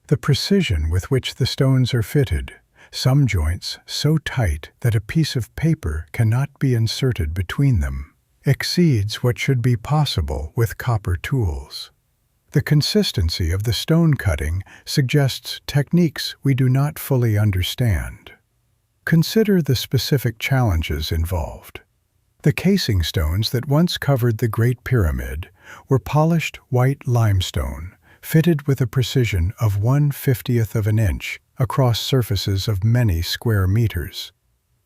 The precision with which the stones are fitted, some joints so tight that a piece of paper cannot be inserted between them, exceeds what should be possible with copper tools. The consistency of the stone cutting suggests techniques we do not fully understand. Consider the specific challenges involved. The casing stones that once covered the Great Pyramid were polished white limestone, fitted with a precision of 1/50th of an inch across surfaces of many square meters.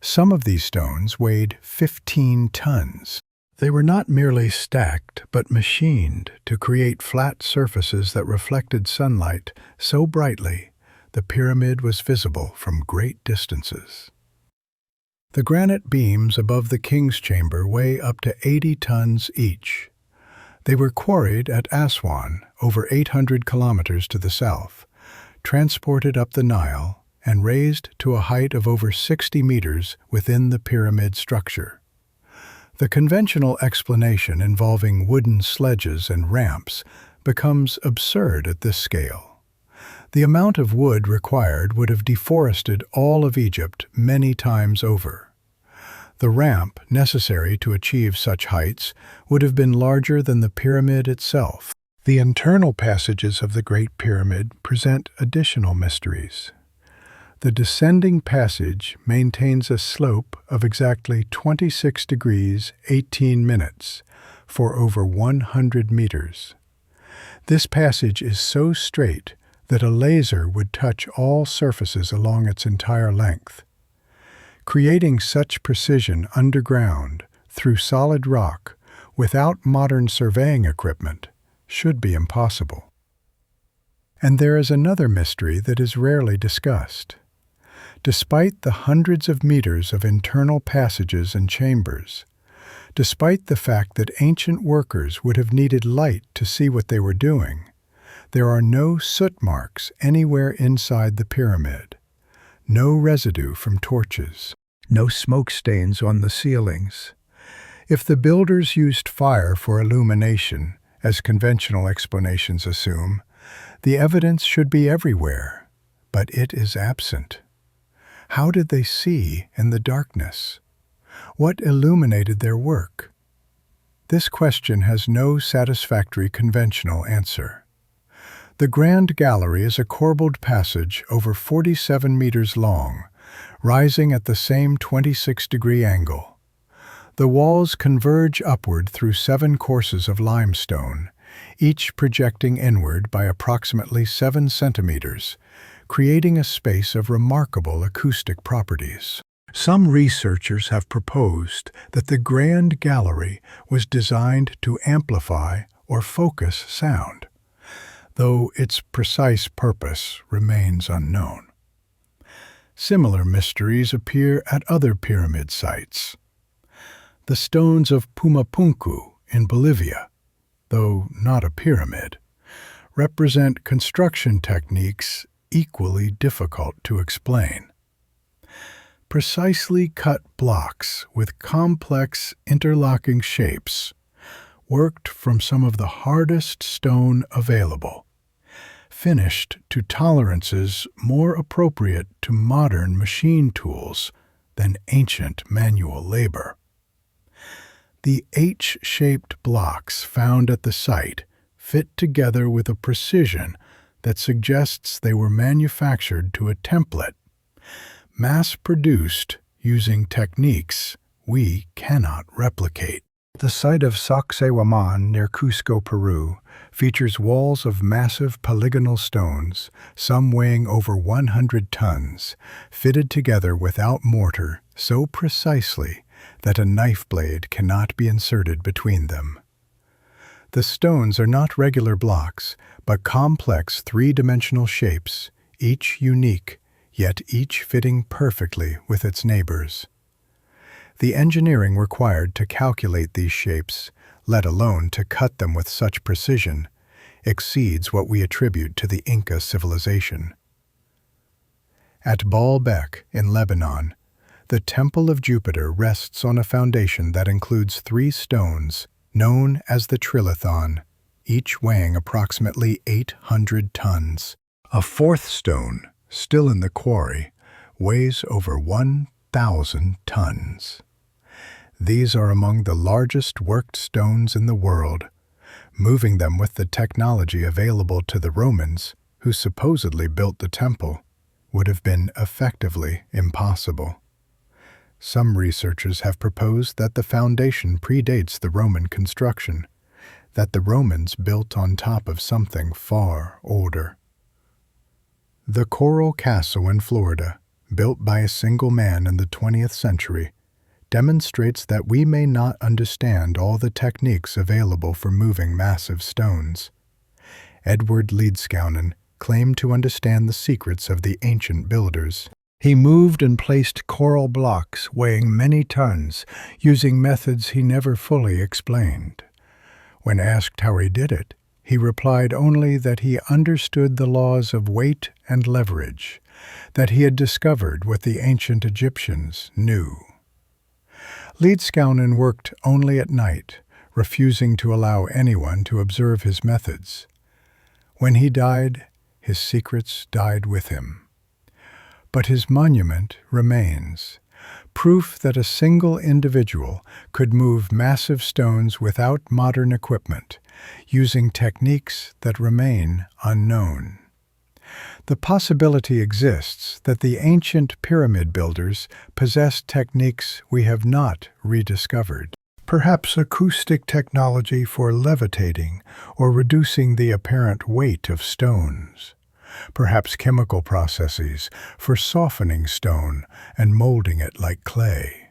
Some of these stones weighed 15 tons. They were not merely stacked, but machined to create flat surfaces that reflected sunlight so brightly the pyramid was visible from great distances. The granite beams above the king's chamber weigh up to 80 tons each. They were quarried at Aswan, over 800 kilometers to the south, transported up the Nile, and raised to a height of over 60 meters within the pyramid structure. The conventional explanation involving wooden sledges and ramps becomes absurd at this scale. The amount of wood required would have deforested all of Egypt many times over. The ramp necessary to achieve such heights would have been larger than the pyramid itself. The internal passages of the Great Pyramid present additional mysteries. The descending passage maintains a slope of exactly 26 degrees 18 minutes for over 100 meters. This passage is so straight that a laser would touch all surfaces along its entire length. Creating such precision underground through solid rock without modern surveying equipment should be impossible. And there is another mystery that is rarely discussed. Despite the hundreds of meters of internal passages and chambers, despite the fact that ancient workers would have needed light to see what they were doing, there are no soot marks anywhere inside the pyramid, no residue from torches, no smoke stains on the ceilings. If the builders used fire for illumination, as conventional explanations assume, the evidence should be everywhere, but it is absent. How did they see in the darkness? What illuminated their work? This question has no satisfactory conventional answer. The Grand Gallery is a corbelled passage over 47 meters long, rising at the same 26-degree angle. The walls converge upward through 7 courses of limestone, each projecting inward by approximately 7 centimeters, creating a space of remarkable acoustic properties. Some researchers have proposed that the Grand Gallery was designed to amplify or focus sound, though its precise purpose remains unknown. Similar mysteries appear at other pyramid sites. The stones of Pumapunku in Bolivia, though not a pyramid, represent construction techniques equally difficult to explain. Precisely cut blocks with complex interlocking shapes, worked from some of the hardest stone available, finished to tolerances more appropriate to modern machine tools than ancient manual labor. The H-shaped blocks found at the site fit together with a precision that suggests they were manufactured to a template, mass-produced using techniques we cannot replicate. The site of Sacsayhuaman near Cusco, Peru, features walls of massive polygonal stones, some weighing over 100 tons, fitted together without mortar so precisely that a knife blade cannot be inserted between them. The stones are not regular blocks, but complex three-dimensional shapes, each unique, yet each fitting perfectly with its neighbors. The engineering required to calculate these shapes, let alone to cut them with such precision, exceeds what we attribute to the Inca civilization. At Baalbek in Lebanon, the Temple of Jupiter rests on a foundation that includes 3 stones, known as the Trilithon, each weighing approximately 800 tons. A 4th stone, still in the quarry, weighs over 1,000 tons. These are among the largest worked stones in the world. Moving them with the technology available to the Romans, who supposedly built the temple, would have been effectively impossible. Some researchers have proposed that the foundation predates the Roman construction, that the Romans built on top of something far older. The Coral Castle in Florida, built by a single man in the 20th century, demonstrates that we may not understand all the techniques available for moving massive stones. Edward Leedskounen claimed to understand the secrets of the ancient builders. He moved and placed coral blocks weighing many tons, using methods he never fully explained. When asked how he did it, he replied only that he understood the laws of weight and leverage, that he had discovered what the ancient Egyptians knew. Leedskounen worked only at night, refusing to allow anyone to observe his methods. When he died, his secrets died with him. But his monument remains, proof that a single individual could move massive stones without modern equipment, using techniques that remain unknown. The possibility exists that the ancient pyramid builders possessed techniques we have not rediscovered. Perhaps acoustic technology for levitating or reducing the apparent weight of stones. Perhaps chemical processes for softening stone and molding it like clay.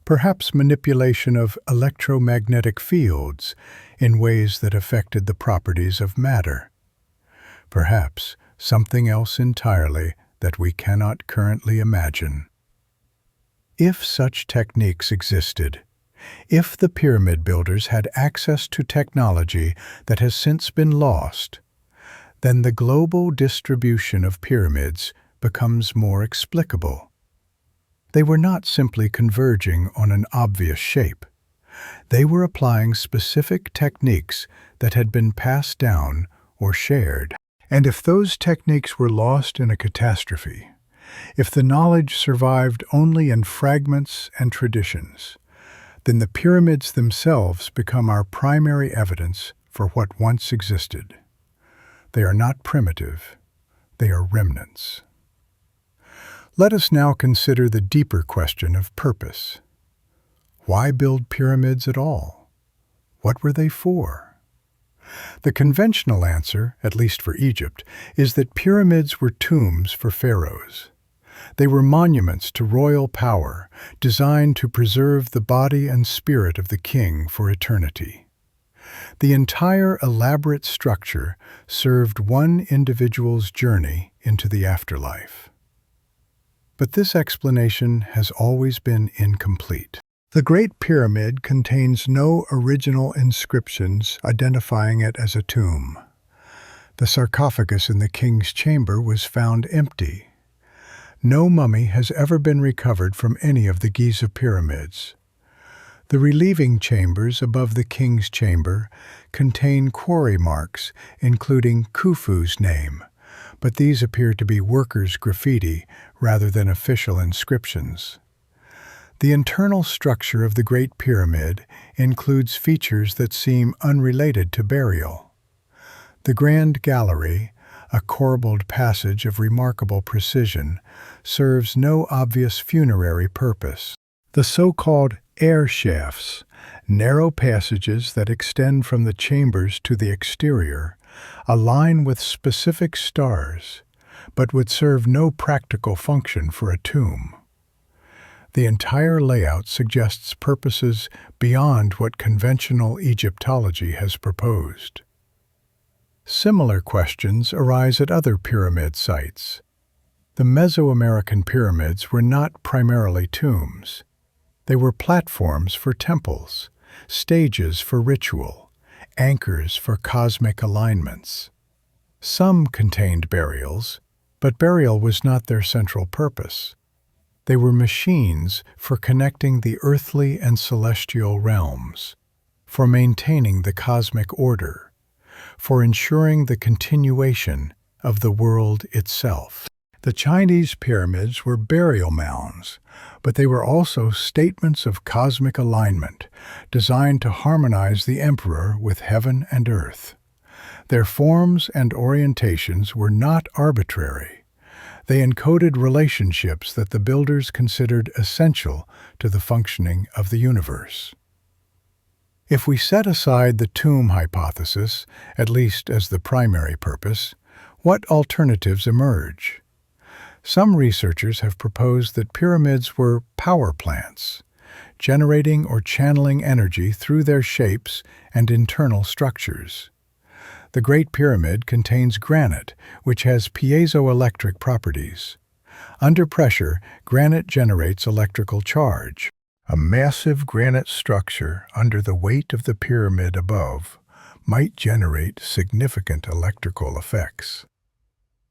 Perhaps manipulation of electromagnetic fields in ways that affected the properties of matter. Perhaps something else entirely that we cannot currently imagine. If such techniques existed, if the pyramid builders had access to technology that has since been lost, then the global distribution of pyramids becomes more explicable. They were not simply converging on an obvious shape. They were applying specific techniques that had been passed down or shared. And if those techniques were lost in a catastrophe, if the knowledge survived only in fragments and traditions, then the pyramids themselves become our primary evidence for what once existed. They are not primitive, they are remnants. Let us now consider the deeper question of purpose. Why build pyramids at all? What were they for? The conventional answer, at least for Egypt, is that pyramids were tombs for pharaohs. They were monuments to royal power, designed to preserve the body and spirit of the king for eternity. The entire elaborate structure served one individual's journey into the afterlife. But this explanation has always been incomplete. The Great Pyramid contains no original inscriptions identifying it as a tomb. The sarcophagus in the king's chamber was found empty. No mummy has ever been recovered from any of the Giza pyramids. The relieving chambers above the king's chamber contain quarry marks, including Khufu's name, but these appear to be workers' graffiti rather than official inscriptions. The internal structure of the Great Pyramid includes features that seem unrelated to burial. The Grand Gallery, a corbelled passage of remarkable precision, serves no obvious funerary purpose. The so-called air shafts, narrow passages that extend from the chambers to the exterior, align with specific stars, but would serve no practical function for a tomb. The entire layout suggests purposes beyond what conventional Egyptology has proposed. Similar questions arise at other pyramid sites. The Mesoamerican pyramids were not primarily tombs. They were platforms for temples, stages for ritual, anchors for cosmic alignments. Some contained burials, but burial was not their central purpose. They were machines for connecting the earthly and celestial realms, for maintaining the cosmic order, for ensuring the continuation of the world itself. The Chinese pyramids were burial mounds, but they were also statements of cosmic alignment, designed to harmonize the emperor with heaven and earth. Their forms and orientations were not arbitrary. They encoded relationships that the builders considered essential to the functioning of the universe. If we set aside the tomb hypothesis, at least as the primary purpose, what alternatives emerge? Some researchers have proposed that pyramids were power plants, generating or channeling energy through their shapes and internal structures. The Great Pyramid contains granite, which has piezoelectric properties. Under pressure, granite generates electrical charge. A massive granite structure under the weight of the pyramid above might generate significant electrical effects.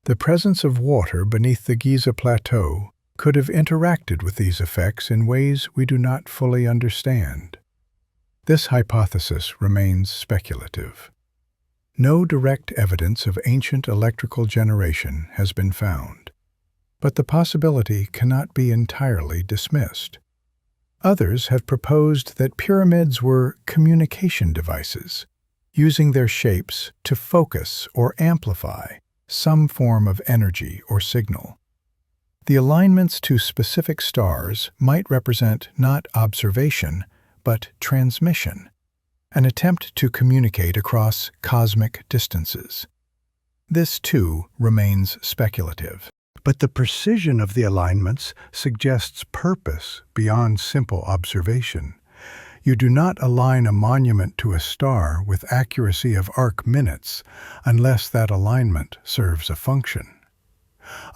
The presence of water beneath the Giza Plateau could have interacted with these effects in ways we do not fully understand. This hypothesis remains speculative. No direct evidence of ancient electrical generation has been found, but the possibility cannot be entirely dismissed. Others have proposed that pyramids were communication devices, using their shapes to focus or amplify some form of energy or signal. The alignments to specific stars might represent not observation, but transmission, an attempt to communicate across cosmic distances. This, too, remains speculative. But the precision of the alignments suggests purpose beyond simple observation. You do not align a monument to a star with accuracy of arc minutes unless that alignment serves a function.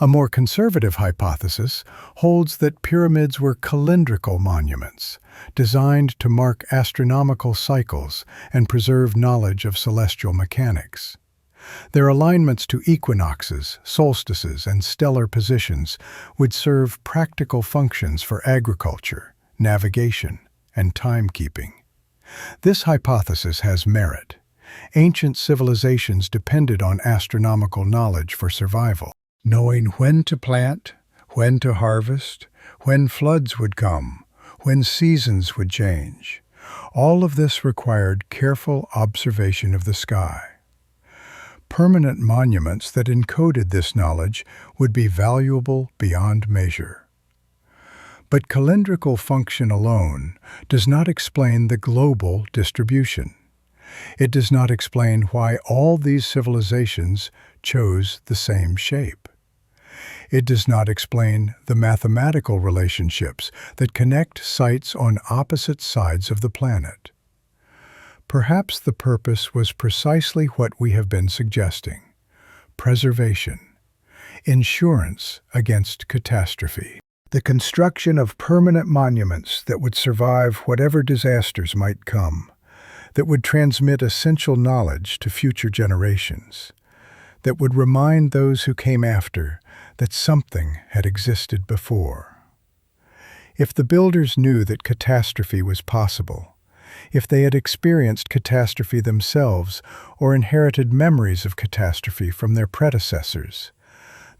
A more conservative hypothesis holds that pyramids were calendrical monuments, designed to mark astronomical cycles and preserve knowledge of celestial mechanics. Their alignments to equinoxes, solstices, and stellar positions would serve practical functions for agriculture, navigation, and timekeeping. This hypothesis has merit. Ancient civilizations depended on astronomical knowledge for survival. Knowing when to plant, when to harvest, when floods would come, when seasons would change. All of this required careful observation of the sky. Permanent monuments that encoded this knowledge would be valuable beyond measure. But calendrical function alone does not explain the global distribution. It does not explain why all these civilizations chose the same shape. It does not explain the mathematical relationships that connect sites on opposite sides of the planet. Perhaps the purpose was precisely what we have been suggesting: preservation, insurance against catastrophe, the construction of permanent monuments that would survive whatever disasters might come, that would transmit essential knowledge to future generations, that would remind those who came after that something had existed before. If the builders knew that catastrophe was possible, if they had experienced catastrophe themselves or inherited memories of catastrophe from their predecessors,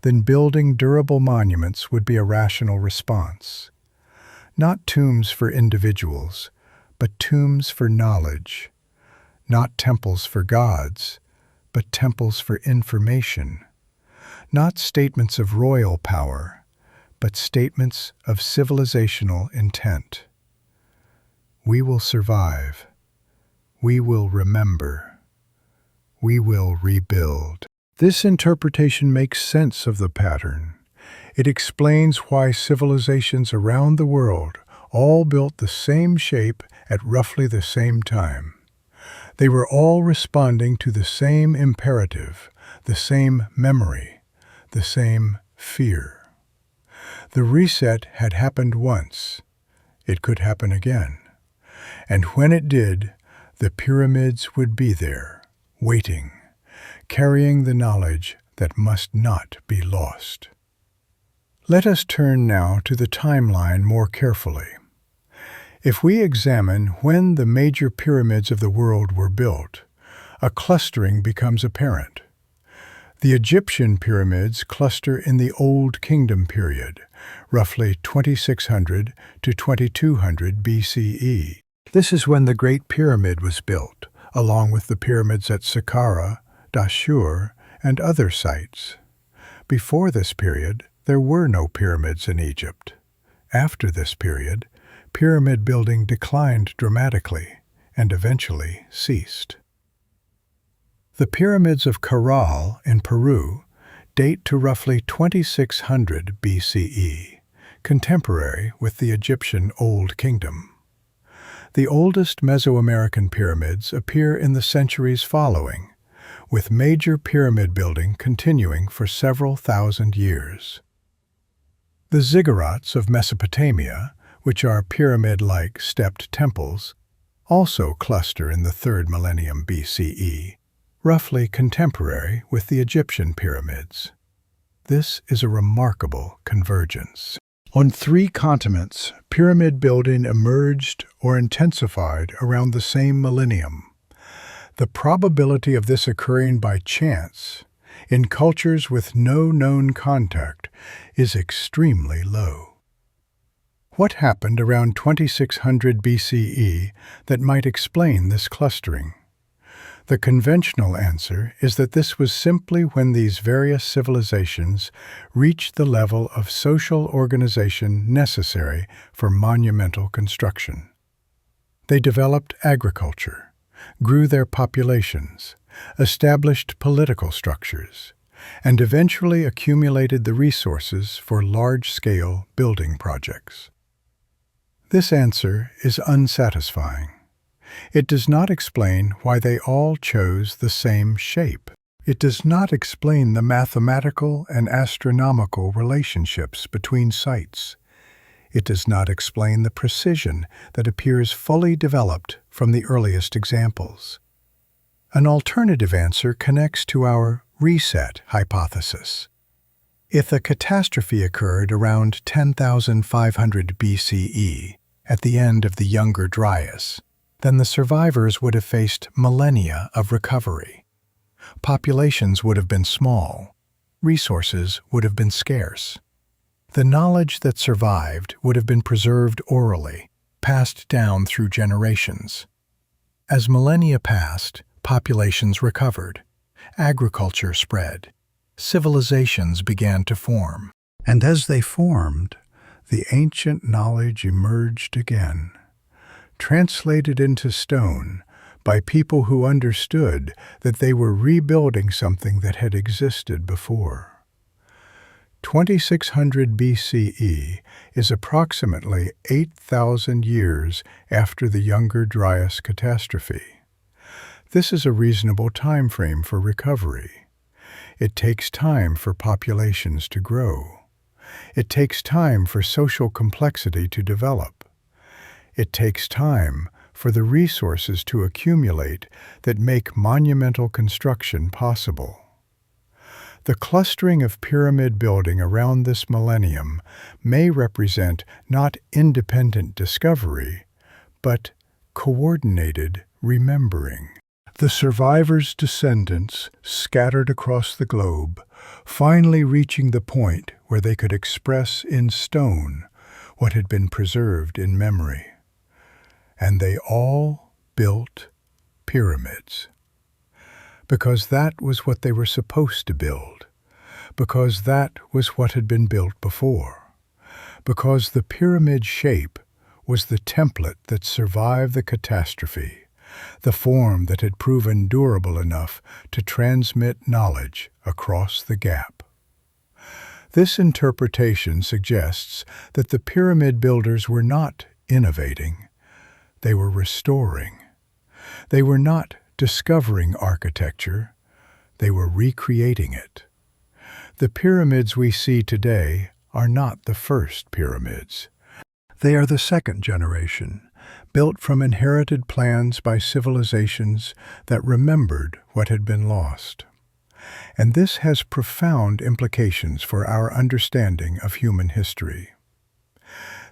then building durable monuments would be a rational response. Not tombs for individuals, but tombs for knowledge. Not temples for gods, but temples for information. Not statements of royal power, but statements of civilizational intent. We will survive. We will remember. We will rebuild. This interpretation makes sense of the pattern. It explains why civilizations around the world all built the same shape at roughly the same time. They were all responding to the same imperative, the same memory, the same fear. The reset had happened once. It could happen again. And when it did, the pyramids would be there, waiting, carrying the knowledge that must not be lost. Let us turn now to the timeline more carefully. If we examine when the major pyramids of the world were built, a clustering becomes apparent. The Egyptian pyramids cluster in the Old Kingdom period, roughly 2600 to 2200 BCE. This is when the Great Pyramid was built, along with the pyramids at Saqqara, Dashur, and other sites. Before this period, there were no pyramids in Egypt. After this period, pyramid building declined dramatically and eventually ceased. The pyramids of Caral in Peru date to roughly 2600 BCE, contemporary with the Egyptian Old Kingdom. The oldest Mesoamerican pyramids appear in the centuries following, with major pyramid building continuing for several thousand years. The ziggurats of Mesopotamia, which are pyramid-like stepped temples, also cluster in the 3rd millennium BCE, roughly contemporary with the Egyptian pyramids. This is a remarkable convergence. On 3 continents, pyramid building emerged or intensified around the same millennium. The probability of this occurring by chance in cultures with no known contact is extremely low. What happened around 2600 BCE that might explain this clustering? The conventional answer is that this was simply when these various civilizations reached the level of social organization necessary for monumental construction. They developed agriculture, grew their populations, established political structures, and eventually accumulated the resources for large-scale building projects. This answer is unsatisfying. It does not explain why they all chose the same shape. It does not explain the mathematical and astronomical relationships between sites. It does not explain the precision that appears fully developed from the earliest examples. An alternative answer connects to our reset hypothesis. If a catastrophe occurred around 10,500 BCE, at the end of the Younger Dryas, then the survivors would have faced millennia of recovery. Populations would have been small. Resources would have been scarce. The knowledge that survived would have been preserved orally, passed down through generations. As millennia passed, populations recovered. Agriculture spread. Civilizations began to form. And as they formed, the ancient knowledge emerged again, translated into stone by people who understood that they were rebuilding something that had existed before. 2600 BCE is approximately 8,000 years after the Younger Dryas catastrophe. This is a reasonable time frame for recovery. It takes time for populations to grow. It takes time for social complexity to develop. It takes time for the resources to accumulate that make monumental construction possible. The clustering of pyramid building around this millennium may represent not independent discovery, but coordinated remembering. The survivors' descendants scattered across the globe, finally reaching the point where they could express in stone what had been preserved in memory. And they all built pyramids. Because that was what they were supposed to build. Because that was what had been built before. Because the pyramid shape was the template that survived the catastrophe, the form that had proven durable enough to transmit knowledge across the gap. This interpretation suggests that the pyramid builders were not innovating. They were restoring. They were not discovering architecture. They were recreating it. The pyramids we see today are not the first pyramids. They are the second generation, built from inherited plans by civilizations that remembered what had been lost. And this has profound implications for our understanding of human history.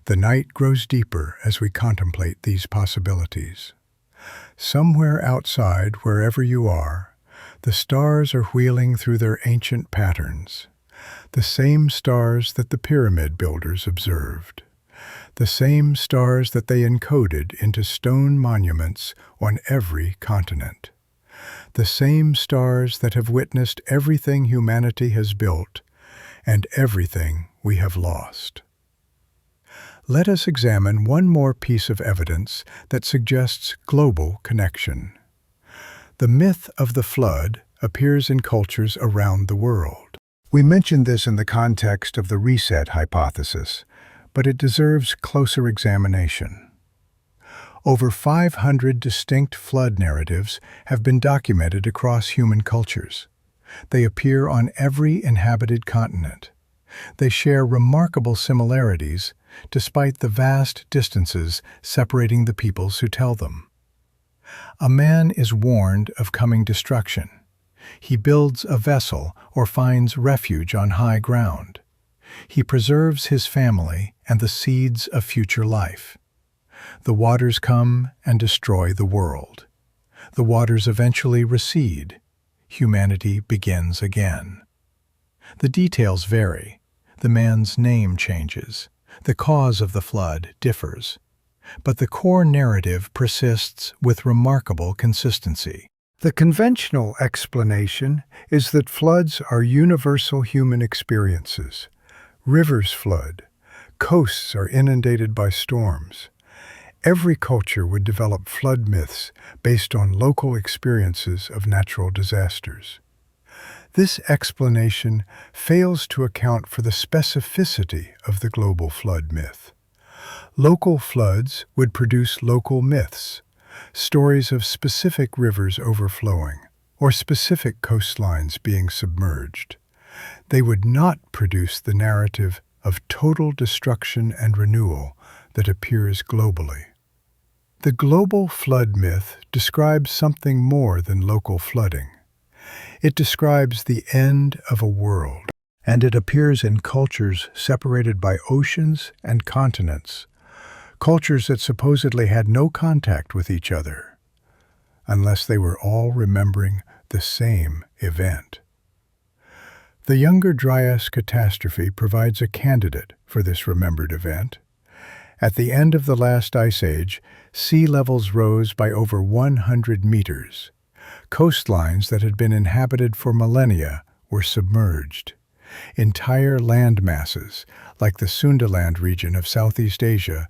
The night grows deeper as we contemplate these possibilities. Somewhere outside, wherever you are, the stars are wheeling through their ancient patterns, the same stars that the pyramid builders observed, the same stars that they encoded into stone monuments on every continent, the same stars that have witnessed everything humanity has built and everything we have lost. Let us examine one more piece of evidence that suggests global connection. The myth of the flood appears in cultures around the world. We mentioned this in the context of the reset hypothesis, but it deserves closer examination. Over 500 distinct flood narratives have been documented across human cultures. They appear on every inhabited continent. They share remarkable similarities despite the vast distances separating the peoples who tell them. A man is warned of coming destruction. He builds a vessel or finds refuge on high ground. He preserves his family and the seeds of future life. The waters come and destroy the world. The waters eventually recede. Humanity begins again. The details vary. The man's name changes. The cause of the flood differs. But the core narrative persists with remarkable consistency. The conventional explanation is that floods are universal human experiences. Rivers flood. Coasts are inundated by storms. Every culture would develop flood myths based on local experiences of natural disasters. This explanation fails to account for the specificity of the global flood myth. Local floods would produce local myths, stories of specific rivers overflowing or specific coastlines being submerged. They would not produce the narrative of total destruction and renewal that appears globally. The global flood myth describes something more than local flooding. It describes the end of a world, and it appears in cultures separated by oceans and continents, cultures that supposedly had no contact with each other, unless they were all remembering the same event. The Younger Dryas catastrophe provides a candidate for this remembered event. At the end of the last ice age, sea levels rose by over 100 meters. Coastlines that had been inhabited for millennia were submerged. Entire land masses, like the Sundaland region of Southeast Asia,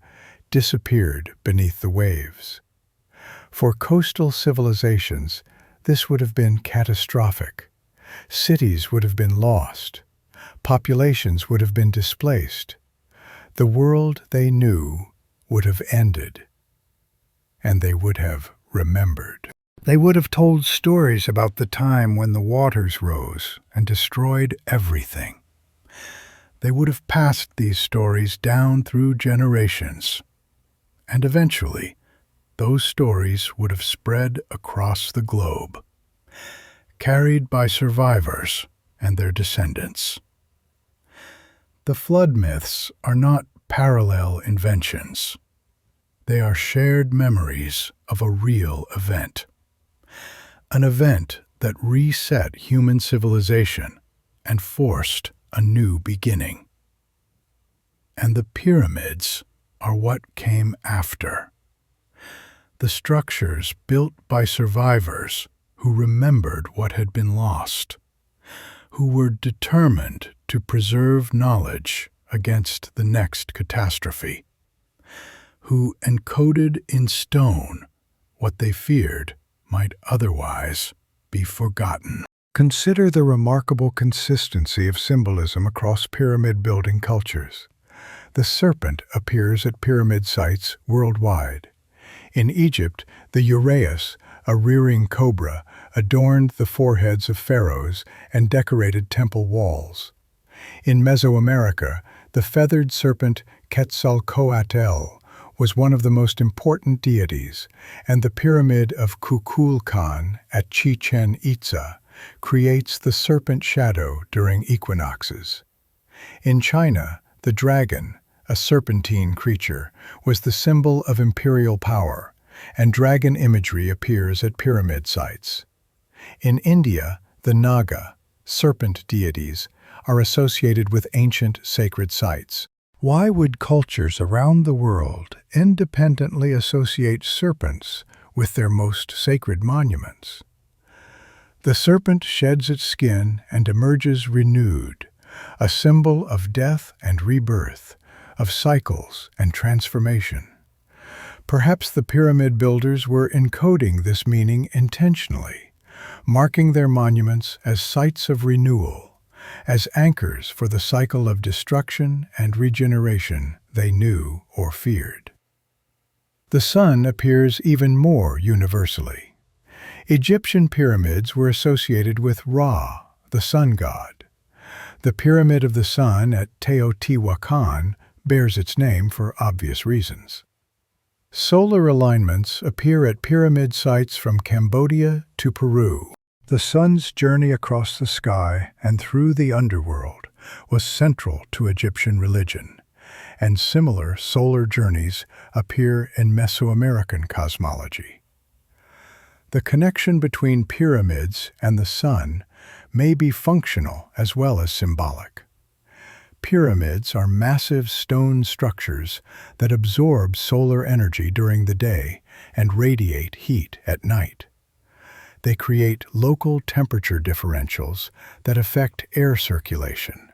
disappeared beneath the waves. For coastal civilizations, this would have been catastrophic. Cities would have been lost. Populations would have been displaced. The world they knew would have ended, and they would have remembered. They would have told stories about the time when the waters rose and destroyed everything. They would have passed these stories down through generations, and eventually, those stories would have spread across the globe, carried by survivors and their descendants. The flood myths are not parallel inventions. They are shared memories of a real event. An event that reset human civilization and forced a new beginning. And the pyramids are what came after. The structures built by survivors who remembered what had been lost, who were determined to preserve knowledge against the next catastrophe, who encoded in stone what they feared might otherwise be forgotten. Consider the remarkable consistency of symbolism across pyramid-building cultures. The serpent appears at pyramid sites worldwide. In Egypt, the uraeus, a rearing cobra, adorned the foreheads of pharaohs and decorated temple walls. In Mesoamerica, the feathered serpent Quetzalcoatl was one of the most important deities, and the pyramid of Kukulkan at Chichen Itza creates the serpent shadow during equinoxes. In China, the dragon, a serpentine creature, was the symbol of imperial power, and dragon imagery appears at pyramid sites. In India, the Naga, serpent deities, are associated with ancient sacred sites. Why would cultures around the world independently associate serpents with their most sacred monuments? The serpent sheds its skin and emerges renewed, a symbol of death and rebirth, of cycles and transformation. Perhaps the pyramid builders were encoding this meaning intentionally, marking their monuments as sites of renewal, as anchors for the cycle of destruction and regeneration they knew or feared. The sun appears even more universally. Egyptian pyramids were associated with Ra, the sun god. The Pyramid of the Sun at Teotihuacan bears its name for obvious reasons. Solar alignments appear at pyramid sites from Cambodia to Peru. The sun's journey across the sky and through the underworld was central to Egyptian religion, and similar solar journeys appear in Mesoamerican cosmology. The connection between pyramids and the sun may be functional as well as symbolic. Pyramids are massive stone structures that absorb solar energy during the day and radiate heat at night. They create local temperature differentials that affect air circulation.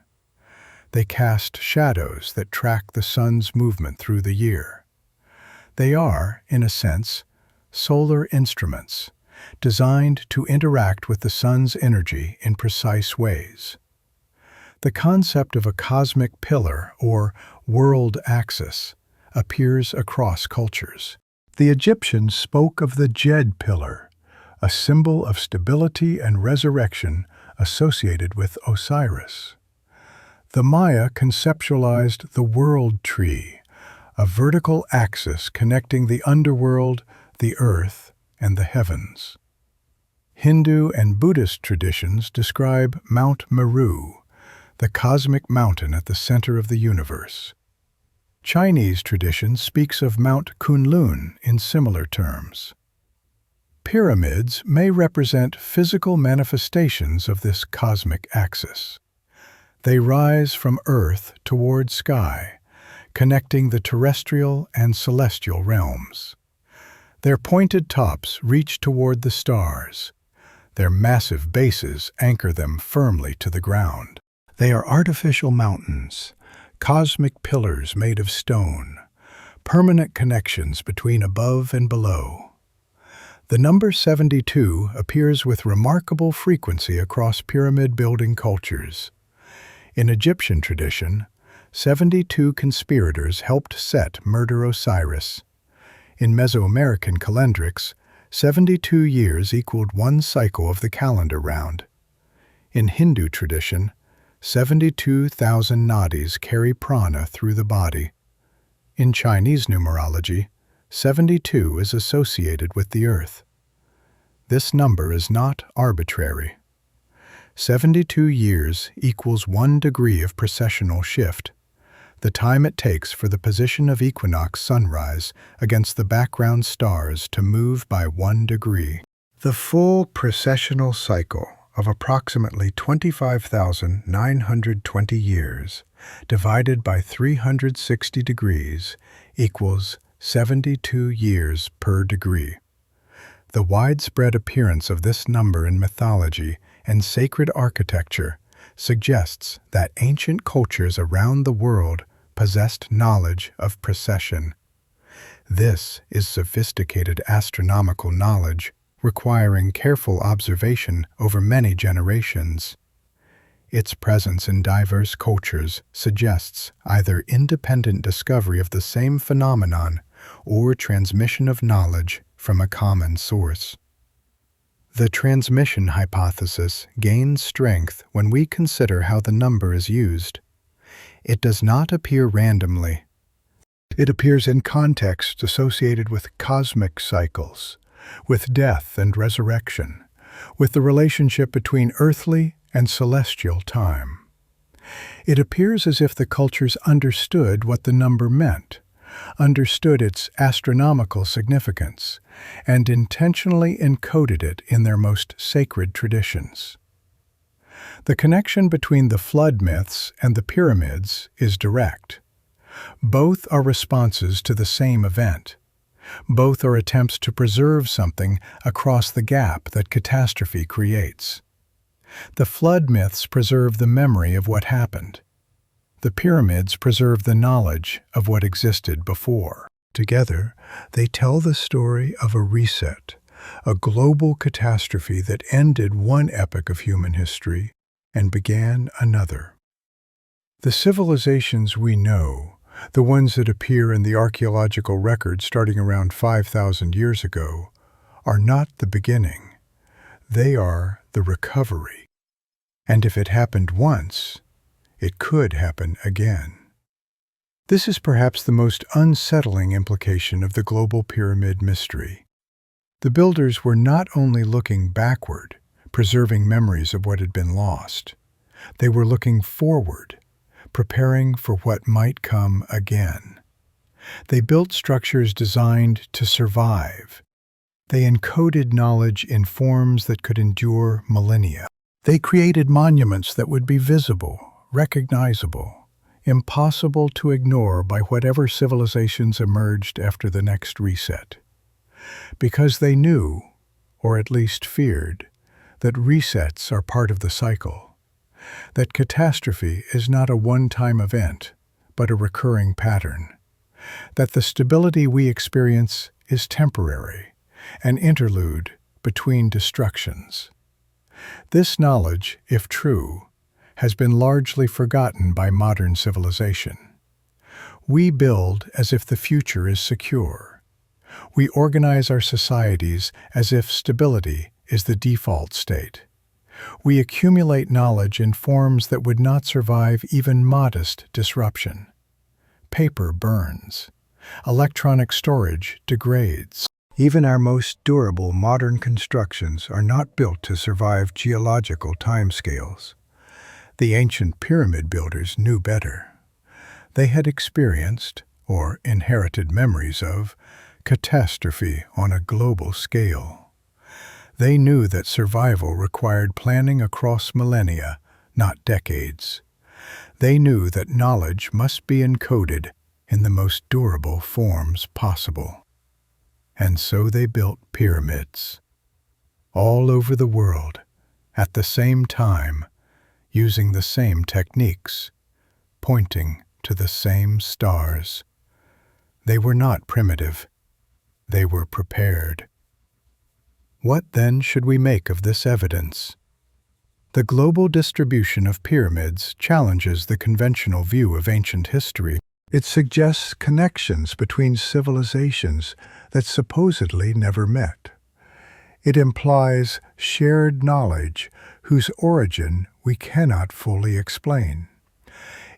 They cast shadows that track the sun's movement through the year. They are, in a sense, solar instruments, designed to interact with the sun's energy in precise ways. The concept of a cosmic pillar, or world axis, appears across cultures. The Egyptians spoke of the Djed pillar, a symbol of stability and resurrection associated with Osiris. The Maya conceptualized the world tree, a vertical axis connecting the underworld, the earth, and the heavens. Hindu and Buddhist traditions describe Mount Meru, the cosmic mountain at the center of the universe. Chinese tradition speaks of Mount Kunlun in similar terms. Pyramids may represent physical manifestations of this cosmic axis. They rise from earth toward sky, connecting the terrestrial and celestial realms. Their pointed tops reach toward the stars. Their massive bases anchor them firmly to the ground. They are artificial mountains, cosmic pillars made of stone, permanent connections between above and below. The number 72 appears with remarkable frequency across pyramid-building cultures. In Egyptian tradition, 72 conspirators helped set murder Osiris. In Mesoamerican calendrics, 72 years equaled one cycle of the calendar round. In Hindu tradition, 72,000 nadis carry prana through the body. In Chinese numerology, 72 is associated with the earth. This number is not arbitrary. 72 years equals 1 degree of precessional shift, the time it takes for the position of equinox sunrise against the background stars to move by 1 degree. The full precessional cycle of approximately 25,920 years divided by 360 degrees equals 72 years per degree. The widespread appearance of this number in mythology and sacred architecture suggests that ancient cultures around the world possessed knowledge of precession. This is sophisticated astronomical knowledge requiring careful observation over many generations. Its presence in diverse cultures suggests either independent discovery of the same phenomenon or transmission of knowledge from a common source. The transmission hypothesis gains strength when we consider how the number is used. It does not appear randomly. It appears in context associated with cosmic cycles, with death and resurrection, with the relationship between earthly and celestial time. It appears as if the cultures understood what the number meant, understood its astronomical significance, and intentionally encoded it in their most sacred traditions. The connection between the flood myths and the pyramids is direct. Both are responses to the same event. Both are attempts to preserve something across the gap that catastrophe creates. The flood myths preserve the memory of what happened. The pyramids preserve the knowledge of what existed before. Together, they tell the story of a reset, a global catastrophe that ended one epoch of human history and began another. The civilizations we know, the ones that appear in the archaeological record starting around 5,000 years ago, are not the beginning. They are the recovery. And if it happened once, it could happen again. This is perhaps the most unsettling implication of the global pyramid mystery. The builders were not only looking backward, preserving memories of what had been lost. They were looking forward, preparing for what might come again. They built structures designed to survive. They encoded knowledge in forms that could endure millennia. They created monuments that would be visible, recognizable, impossible to ignore by whatever civilizations emerged after the next reset. Because they knew, or at least feared, that resets are part of the cycle, that catastrophe is not a one-time event, but a recurring pattern, that the stability we experience is temporary, an interlude between destructions. This knowledge, if true, has been largely forgotten by modern civilization. We build as if the future is secure. We organize our societies as if stability is the default state. We accumulate knowledge in forms that would not survive even modest disruption. Paper burns. Electronic storage degrades. Even our most durable modern constructions are not built to survive geological timescales. The ancient pyramid builders knew better. They had experienced, or inherited memories of, catastrophe on a global scale. They knew that survival required planning across millennia, not decades. They knew that knowledge must be encoded in the most durable forms possible. And so they built pyramids, all over the world, at the same time, using the same techniques, pointing to the same stars. They were not primitive. They were prepared. What then should we make of this evidence? The global distribution of pyramids challenges the conventional view of ancient history. It suggests connections between civilizations that supposedly never met. It implies shared knowledge whose origin we cannot fully explain.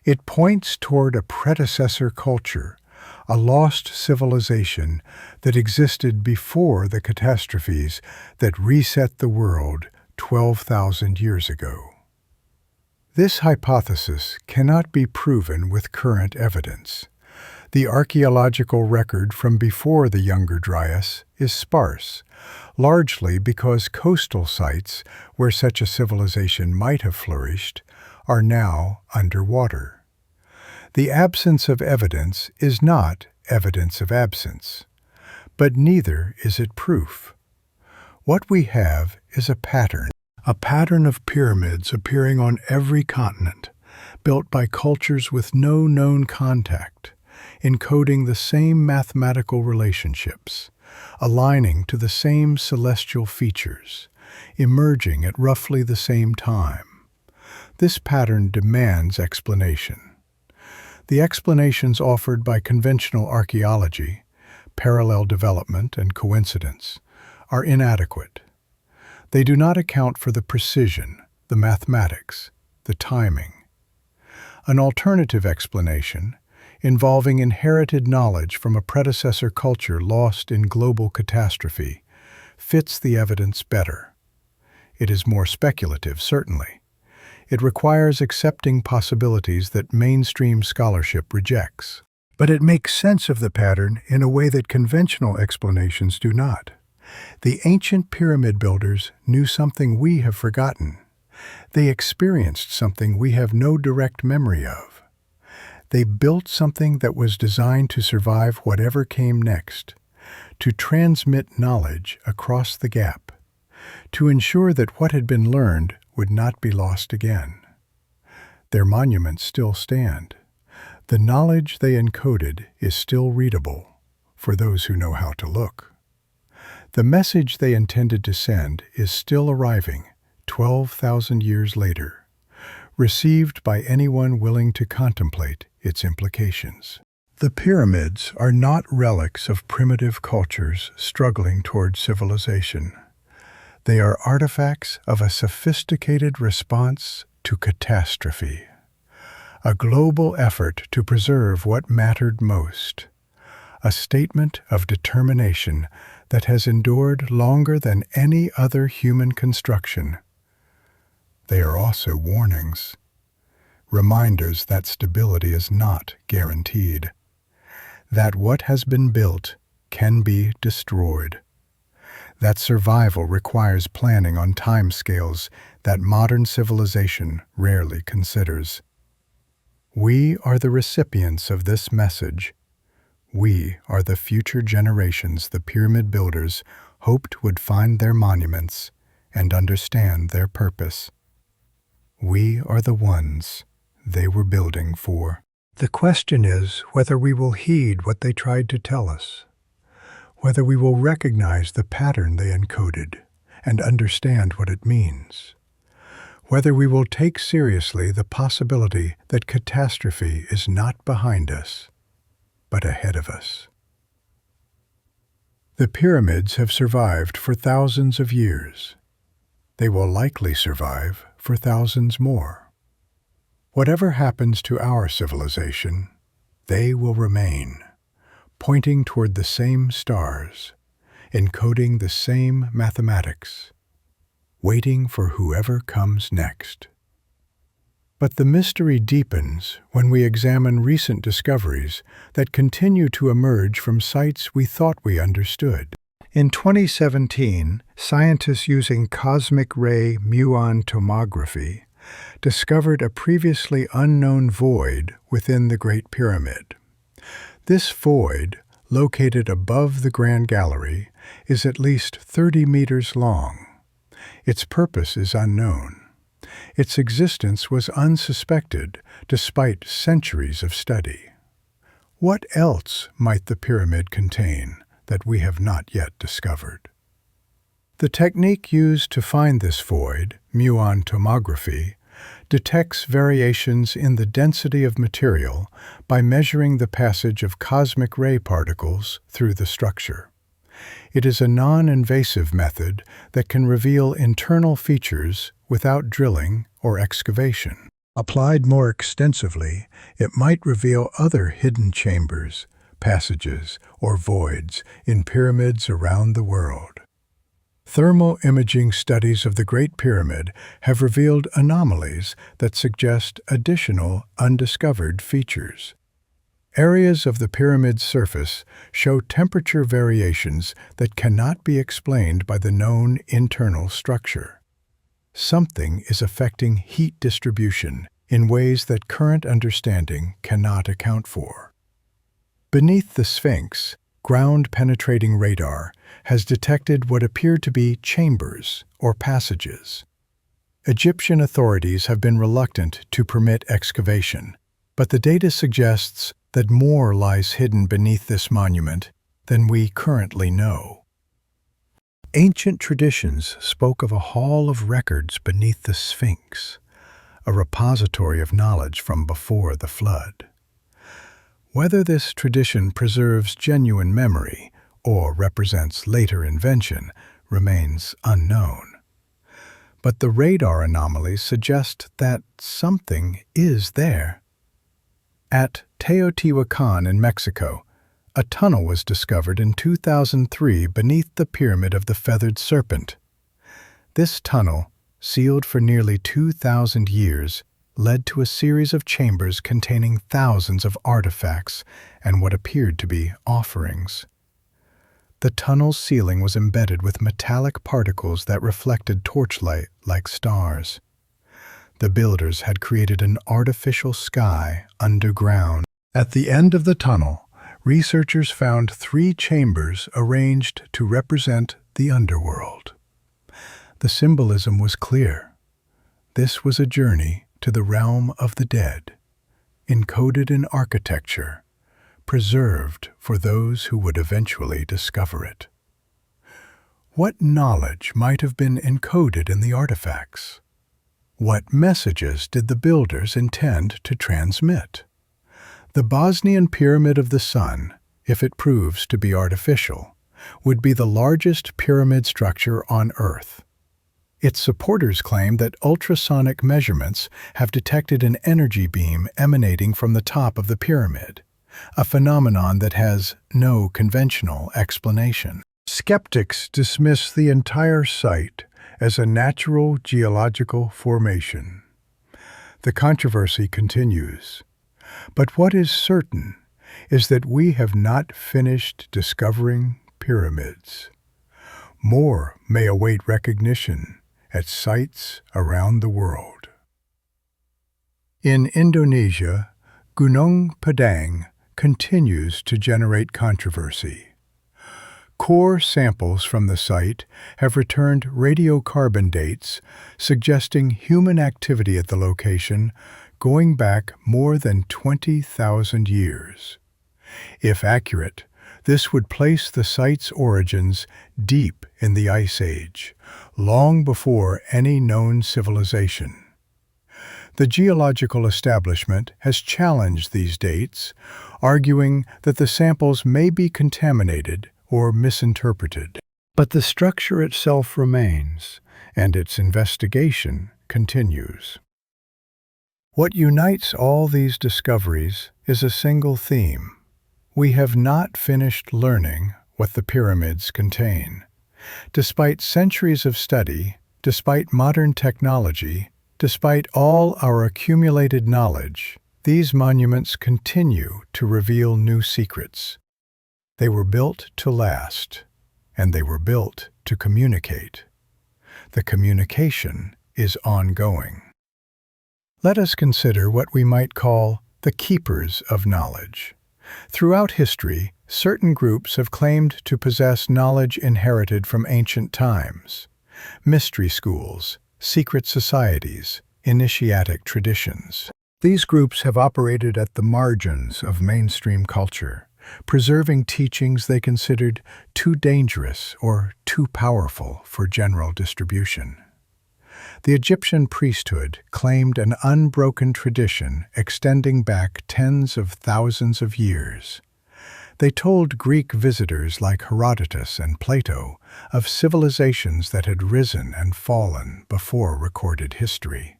It points toward a predecessor culture, a lost civilization that existed before the catastrophes that reset the world 12,000 years ago. This hypothesis cannot be proven with current evidence. The archaeological record from before the Younger Dryas is sparse, largely because coastal sites where such a civilization might have flourished are now underwater. The absence of evidence is not evidence of absence, but neither is it proof. What we have is a pattern of pyramids appearing on every continent, built by cultures with no known contact, encoding the same mathematical relationships, aligning to the same celestial features, emerging at roughly the same time. This pattern demands explanation. The explanations offered by conventional archaeology, parallel development, and coincidence, are inadequate. They do not account for the precision, the mathematics, the timing. An alternative explanation, involving inherited knowledge from a predecessor culture lost in global catastrophe, fits the evidence better. It is more speculative, certainly. It requires accepting possibilities that mainstream scholarship rejects. But it makes sense of the pattern in a way that conventional explanations do not. The ancient pyramid builders knew something we have forgotten. They experienced something we have no direct memory of. They built something that was designed to survive whatever came next, to transmit knowledge across the gap, to ensure that what had been learned would not be lost again. Their monuments still stand. The knowledge they encoded is still readable for those who know how to look. The message they intended to send is still arriving 12,000 years later, received by anyone willing to contemplate its implications. The pyramids are not relics of primitive cultures struggling toward civilization. They are artifacts of a sophisticated response to catastrophe, a global effort to preserve what mattered most, a statement of determination that has endured longer than any other human construction. They are also warnings, reminders that stability is not guaranteed, that what has been built can be destroyed, that survival requires planning on timescales that modern civilization rarely considers. We are the recipients of this message. We are the future generations the pyramid builders hoped would find their monuments and understand their purpose. We are the ones they were building for. The question is whether we will heed what they tried to tell us, whether we will recognize the pattern they encoded and understand what it means, whether we will take seriously the possibility that catastrophe is not behind us, but ahead of us. The pyramids have survived for thousands of years. They will likely survive for thousands more. Whatever happens to our civilization, they will remain, pointing toward the same stars, encoding the same mathematics, waiting for whoever comes next. But the mystery deepens when we examine recent discoveries that continue to emerge from sites we thought we understood. In 2017, scientists using cosmic ray muon tomography discovered a previously unknown void within the Great Pyramid. This void, located above the Grand Gallery, is at least 30 meters long. Its purpose is unknown. Its existence was unsuspected despite centuries of study. What else might the pyramid contain that we have not yet discovered? The technique used to find this void, muon tomography, detects variations in the density of material by measuring the passage of cosmic ray particles through the structure. It is a non-invasive method that can reveal internal features without drilling or excavation. Applied more extensively, it might reveal other hidden chambers, passages, or voids in pyramids around the world. Thermal imaging studies of the Great Pyramid have revealed anomalies that suggest additional undiscovered features. Areas of the pyramid's surface show temperature variations that cannot be explained by the known internal structure. Something is affecting heat distribution in ways that current understanding cannot account for. Beneath the Sphinx, ground-penetrating radar has detected what appear to be chambers or passages. Egyptian authorities have been reluctant to permit excavation, but the data suggests that more lies hidden beneath this monument than we currently know. Ancient traditions spoke of a hall of records beneath the Sphinx, a repository of knowledge from before the flood. Whether this tradition preserves genuine memory or represents later invention remains unknown. But the radar anomalies suggest that something is there. At Teotihuacan in Mexico, a tunnel was discovered in 2003 beneath the Pyramid of the Feathered Serpent. This tunnel, sealed for nearly 2,000 years, led to a series of chambers containing thousands of artifacts and what appeared to be offerings. The tunnel's ceiling was embedded with metallic particles that reflected torchlight like stars. The builders had created an artificial sky underground. At the end of the tunnel, researchers found 3 chambers arranged to represent the underworld. The symbolism was clear. This was a journey to the realm of the dead, encoded in architecture, preserved for those who would eventually discover it. What knowledge might have been encoded in the artifacts? What messages did the builders intend to transmit? The Bosnian Pyramid of the Sun, if it proves to be artificial, would be the largest pyramid structure on Earth. Its supporters claim that ultrasonic measurements have detected an energy beam emanating from the top of the pyramid, a phenomenon that has no conventional explanation. Skeptics dismiss the entire site as a natural geological formation. The controversy continues, but what is certain is that we have not finished discovering pyramids. More may await recognition at sites around the world. In Indonesia, Gunung Padang continues to generate controversy. Core samples from the site have returned radiocarbon dates suggesting human activity at the location going back more than 20,000 years. If accurate, this would place the site's origins deep in the Ice Age, long before any known civilization. The geological establishment has challenged these dates, arguing that the samples may be contaminated or misinterpreted. But the structure itself remains, and its investigation continues. What unites all these discoveries is a single theme. We have not finished learning what the pyramids contain. Despite centuries of study, despite modern technology, despite all our accumulated knowledge, these monuments continue to reveal new secrets. They were built to last, and they were built to communicate. The communication is ongoing. Let us consider what we might call the keepers of knowledge. Throughout history, certain groups have claimed to possess knowledge inherited from ancient times. Mystery schools, secret societies, initiatic traditions. These groups have operated at the margins of mainstream culture, preserving teachings they considered too dangerous or too powerful for general distribution. The Egyptian priesthood claimed an unbroken tradition extending back tens of thousands of years. They told Greek visitors like Herodotus and Plato of civilizations that had risen and fallen before recorded history.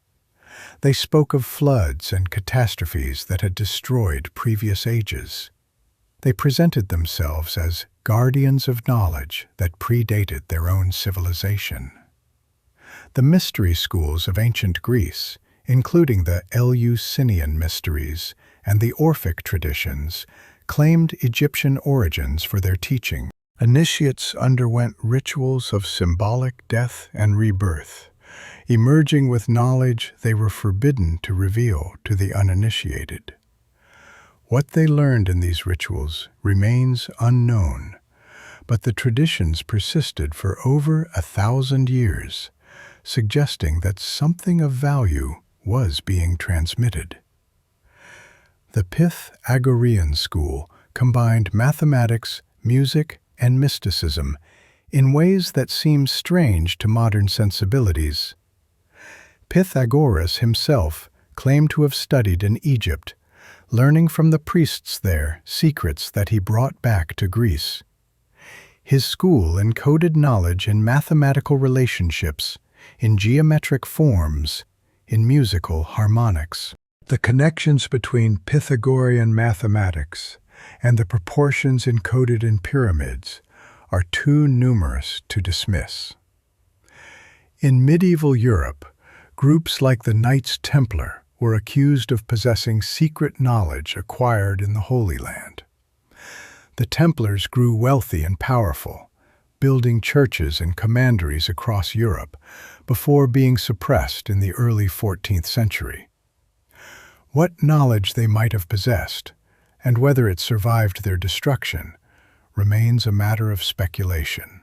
They spoke of floods and catastrophes that had destroyed previous ages. They presented themselves as guardians of knowledge that predated their own civilization. The mystery schools of ancient Greece, including the Eleusinian mysteries and the Orphic traditions, claimed Egyptian origins for their teaching. Initiates underwent rituals of symbolic death and rebirth, emerging with knowledge they were forbidden to reveal to the uninitiated. What they learned in these rituals remains unknown, but the traditions persisted for over 1,000 years, suggesting that something of value was being transmitted. The Pythagorean school combined mathematics, music, and mysticism in ways that seem strange to modern sensibilities. Pythagoras himself claimed to have studied in Egypt, learning from the priests there secrets that he brought back to Greece. His school encoded knowledge in mathematical relationships, in geometric forms, in musical harmonics. The connections between Pythagorean mathematics and the proportions encoded in pyramids are too numerous to dismiss. In medieval Europe, groups like the Knights Templar were accused of possessing secret knowledge acquired in the Holy Land. The Templars grew wealthy and powerful, building churches and commanderies across Europe before being suppressed in the early 14th century. What knowledge they might have possessed, and whether it survived their destruction, remains a matter of speculation.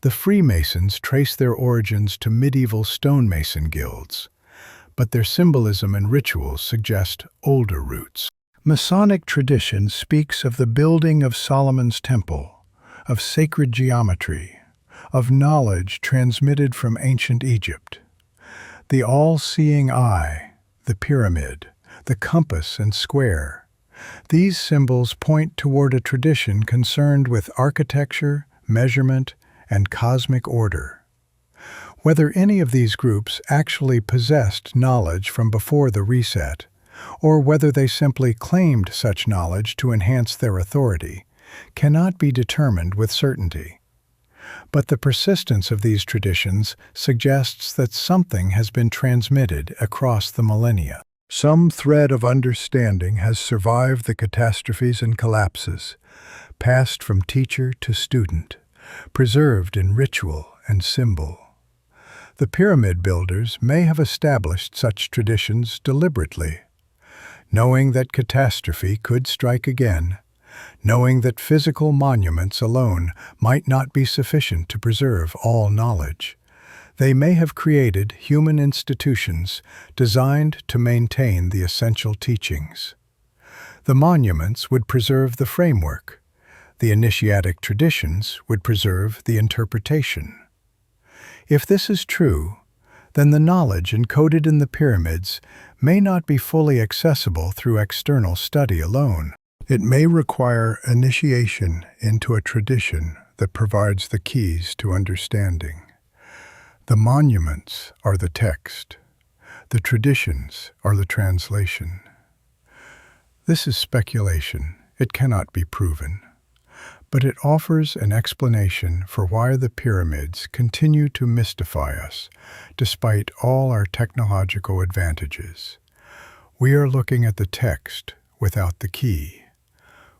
The Freemasons trace their origins to medieval stonemason guilds, but their symbolism and rituals suggest older roots. Masonic tradition speaks of the building of Solomon's temple, of sacred geometry, of knowledge transmitted from ancient Egypt. The all-seeing eye, the pyramid, the compass and square. These symbols point toward a tradition concerned with architecture, measurement, and cosmic order. Whether any of these groups actually possessed knowledge from before the reset, or whether they simply claimed such knowledge to enhance their authority, cannot be determined with certainty. But the persistence of these traditions suggests that something has been transmitted across the millennia. Some thread of understanding has survived the catastrophes and collapses, passed from teacher to student, preserved in ritual and symbol. The pyramid builders may have established such traditions deliberately, knowing that catastrophe could strike again, knowing that physical monuments alone might not be sufficient to preserve all knowledge. They may have created human institutions designed to maintain the essential teachings. The monuments would preserve the framework. The initiatic traditions would preserve the interpretation. If this is true, then the knowledge encoded in the pyramids may not be fully accessible through external study alone. It may require initiation into a tradition that provides the keys to understanding. The monuments are the text. The traditions are the translation. This is speculation. It cannot be proven. But it offers an explanation for why the pyramids continue to mystify us, despite all our technological advantages. We are looking at the text without the key.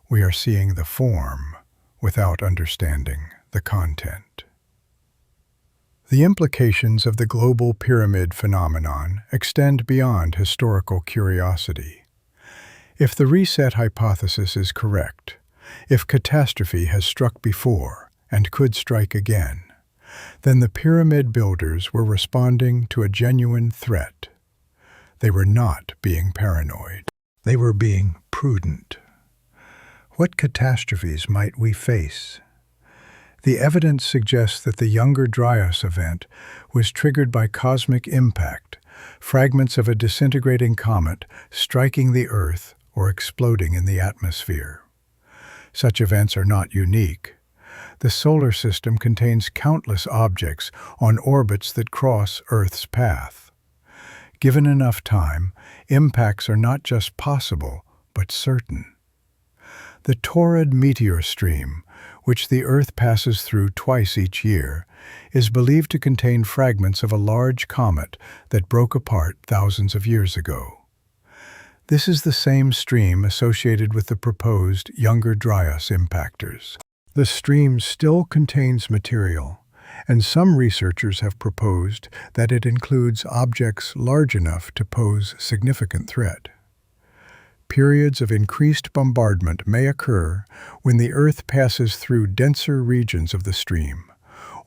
We are seeing the form without understanding the content. The implications of the global pyramid phenomenon extend beyond historical curiosity. If the reset hypothesis is correct, if catastrophe has struck before and could strike again, then the pyramid builders were responding to a genuine threat. They were not being paranoid. They were being prudent. What catastrophes might we face? The evidence suggests that the Younger Dryas event was triggered by cosmic impact, fragments of a disintegrating comet striking the Earth or exploding in the atmosphere. Such events are not unique. The solar system contains countless objects on orbits that cross Earth's path. Given enough time, impacts are not just possible, but certain. The Taurid meteor stream, which the Earth passes through twice each year, is believed to contain fragments of a large comet that broke apart thousands of years ago. This is the same stream associated with the proposed Younger Dryas impactors. The stream still contains material, and some researchers have proposed that it includes objects large enough to pose significant threat. Periods of increased bombardment may occur when the Earth passes through denser regions of the stream,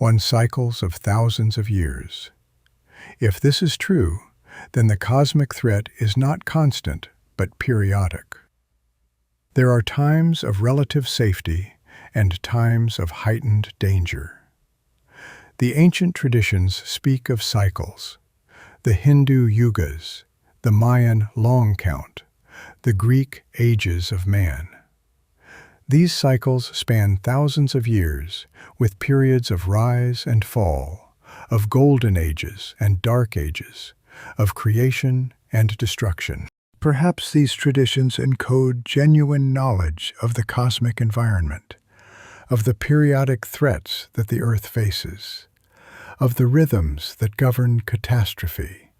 on cycles of thousands of years. If this is true, then the cosmic threat is not constant, but periodic. There are times of relative safety and times of heightened danger. The ancient traditions speak of cycles: the Hindu yugas, the Mayan long count, the Greek ages of man. These cycles span thousands of years, with periods of rise and fall, of golden ages and dark ages, of creation and destruction. Perhaps these traditions encode genuine knowledge of the cosmic environment, of the periodic threats that the Earth faces, of the rhythms that govern catastrophe.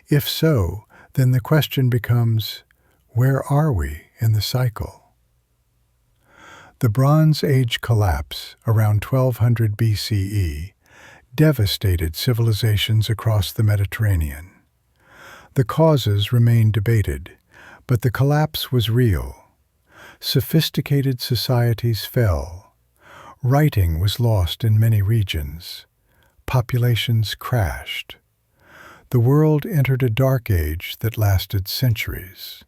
If so, then the question becomes, where are we in the cycle? The Bronze Age collapse around 1200 BCE devastated civilizations across the Mediterranean. The causes remain debated, but the collapse was real. Sophisticated societies fell. Writing was lost in many regions. Populations crashed. The world entered a dark age that lasted centuries.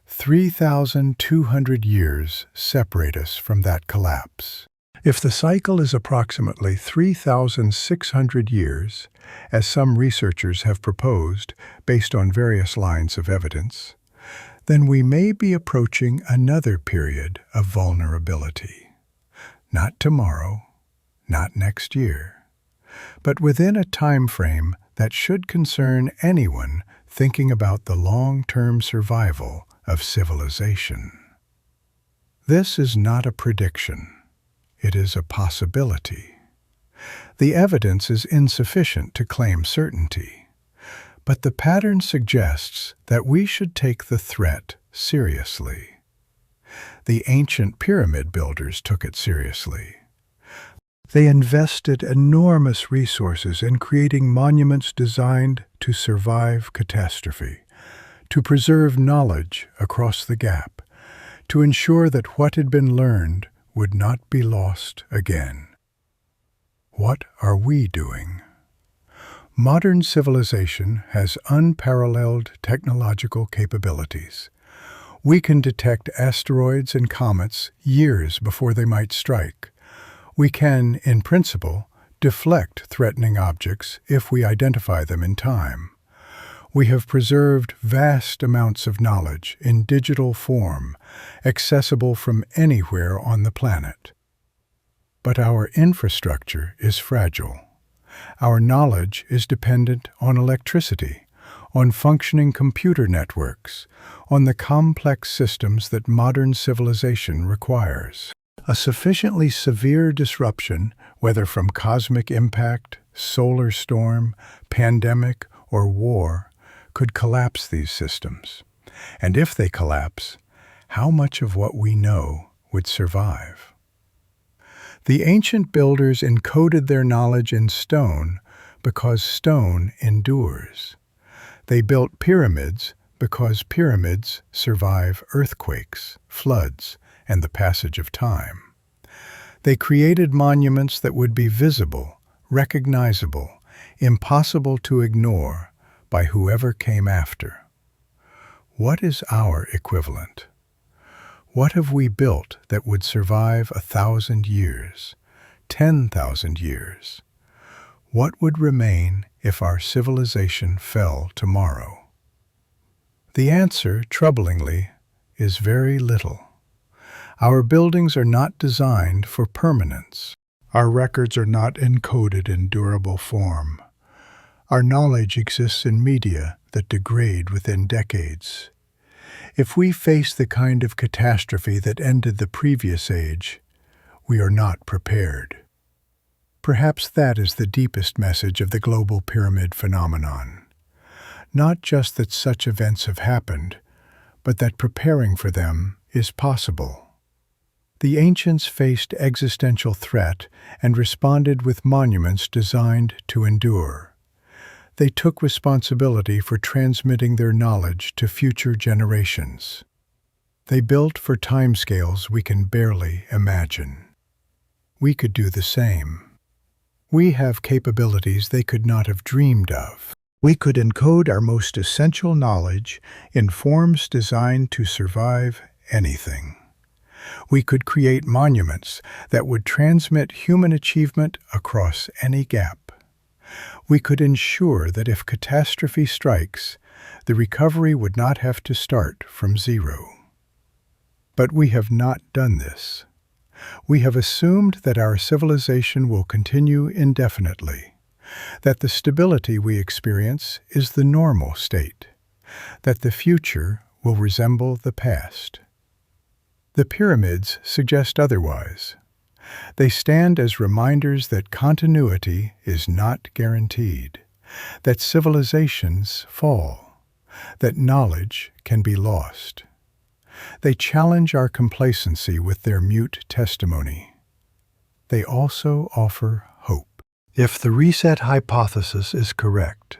3,200 years separate us from that collapse. If the cycle is approximately 3,600 years, as some researchers have proposed based on various lines of evidence, then we may be approaching another period of vulnerability. Not tomorrow, not next year, but within a time frame that should concern anyone thinking about the long-term survival of civilization. This is not a prediction. It is a possibility. The evidence is insufficient to claim certainty, but the pattern suggests that we should take the threat seriously. The ancient pyramid builders took it seriously. They invested enormous resources in creating monuments designed to survive catastrophe, to preserve knowledge across the gap, to ensure that what had been learned would not be lost again. What are we doing? Modern civilization has unparalleled technological capabilities. We can detect asteroids and comets years before they might strike. We can, in principle, deflect threatening objects if we identify them in time. We have preserved vast amounts of knowledge in digital form, accessible from anywhere on the planet. But our infrastructure is fragile. Our knowledge is dependent on electricity, on functioning computer networks, on the complex systems that modern civilization requires. A sufficiently severe disruption, whether from cosmic impact, solar storm, pandemic, or war, could collapse these systems. And if they collapse, how much of what we know would survive? The ancient builders encoded their knowledge in stone because stone endures. They built pyramids because pyramids survive earthquakes, floods, and the passage of time. They created monuments that would be visible, recognizable, impossible to ignore by whoever came after. What is our equivalent? What have we built that would survive 1,000 years, 10,000 years? What would remain if our civilization fell tomorrow? The answer, troublingly, is very little. Our buildings are not designed for permanence. Our records are not encoded in durable form. Our knowledge exists in media that degrade within decades. If we face the kind of catastrophe that ended the previous age, we are not prepared. Perhaps that is the deepest message of the global pyramid phenomenon. Not just that such events have happened, but that preparing for them is possible. The ancients faced existential threat and responded with monuments designed to endure. They took responsibility for transmitting their knowledge to future generations. They built for timescales we can barely imagine. We could do the same. We have capabilities they could not have dreamed of. We could encode our most essential knowledge in forms designed to survive anything. We could create monuments that would transmit human achievement across any gap. We could ensure that if catastrophe strikes, the recovery would not have to start from zero. But we have not done this. We have assumed that our civilization will continue indefinitely, that the stability we experience is the normal state, that the future will resemble the past. The pyramids suggest otherwise. They stand as reminders that continuity is not guaranteed, that civilizations fall, that knowledge can be lost. They challenge our complacency with their mute testimony. They also offer hope. If the reset hypothesis is correct,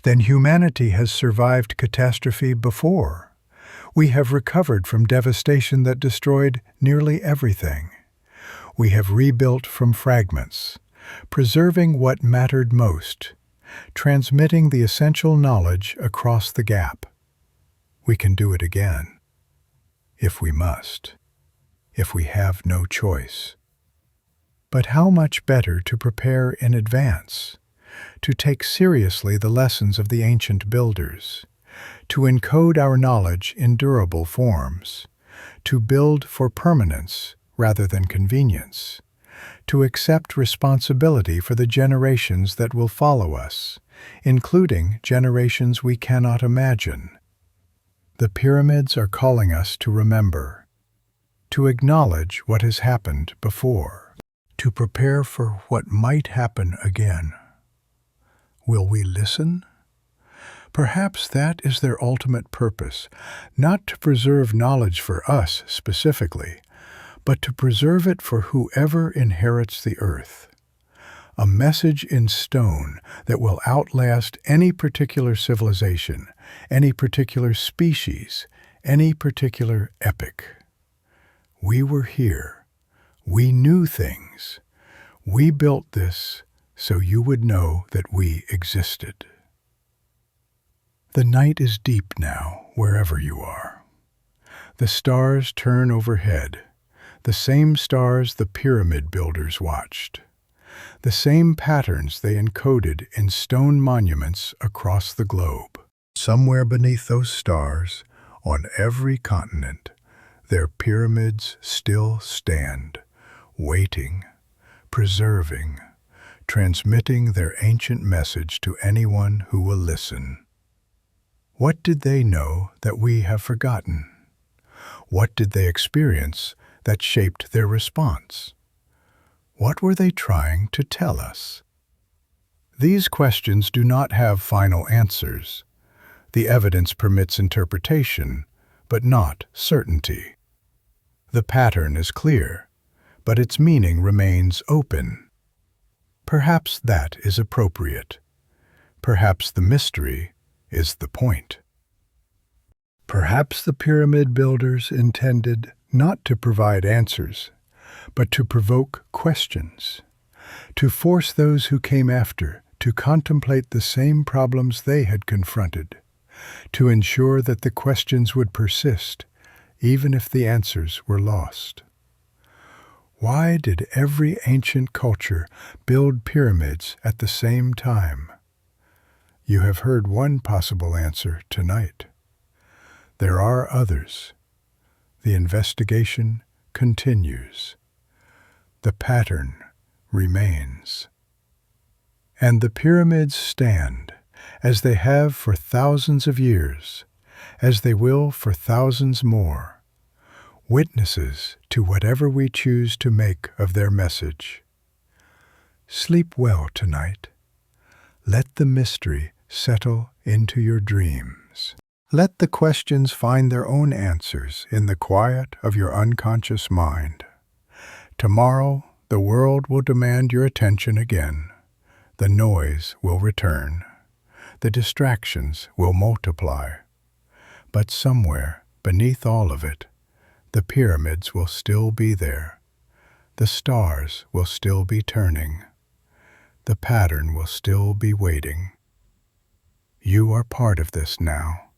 then humanity has survived catastrophe before. We have recovered from devastation that destroyed nearly everything. We have rebuilt from fragments, preserving what mattered most, transmitting the essential knowledge across the gap. We can do it again, if we must, if we have no choice. But how much better to prepare in advance, to take seriously the lessons of the ancient builders, to encode our knowledge in durable forms, to build for permanence rather than convenience, to accept responsibility for the generations that will follow us, including generations we cannot imagine. The pyramids are calling us to remember, to acknowledge what has happened before, to prepare for what might happen again. Will we listen? Perhaps that is their ultimate purpose, not to preserve knowledge for us specifically, but to preserve it for whoever inherits the earth. A message in stone that will outlast any particular civilization, any particular species, any particular epoch. We were here. We knew things. We built this so you would know that we existed. The night is deep now, wherever you are. The stars turn overhead, the same stars the pyramid builders watched, the same patterns they encoded in stone monuments across the globe. Somewhere beneath those stars, on every continent, their pyramids still stand, waiting, preserving, transmitting their ancient message to anyone who will listen. What did they know that we have forgotten? What did they experience that shaped their response? What were they trying to tell us? These questions do not have final answers. The evidence permits interpretation, but not certainty. The pattern is clear, but its meaning remains open. Perhaps that is appropriate. Perhaps the mystery is the point. Perhaps the pyramid builders intended not to provide answers, but to provoke questions, to force those who came after to contemplate the same problems they had confronted, to ensure that the questions would persist, even if the answers were lost. Why did every ancient culture build pyramids at the same time? You have heard one possible answer tonight. There are others. The investigation continues. The pattern remains. And the pyramids stand, as they have for thousands of years, as they will for thousands more, witnesses to whatever we choose to make of their message. Sleep well tonight. Let the mystery settle into your dreams. Let the questions find their own answers in the quiet of your unconscious mind. Tomorrow, the world will demand your attention again. The noise will return. The distractions will multiply. But somewhere, beneath all of it, the pyramids will still be there. The stars will still be turning. The pattern will still be waiting. You are part of this now.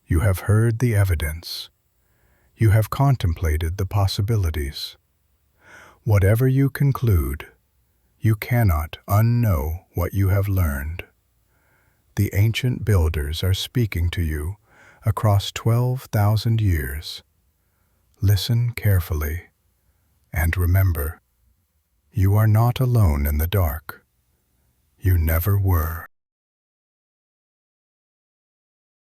You have heard the evidence. You have contemplated the possibilities. Whatever you conclude, you cannot unknow what you have learned. The ancient builders are speaking to you across 12,000 years. Listen carefully, and remember, you are not alone in the dark. You never were.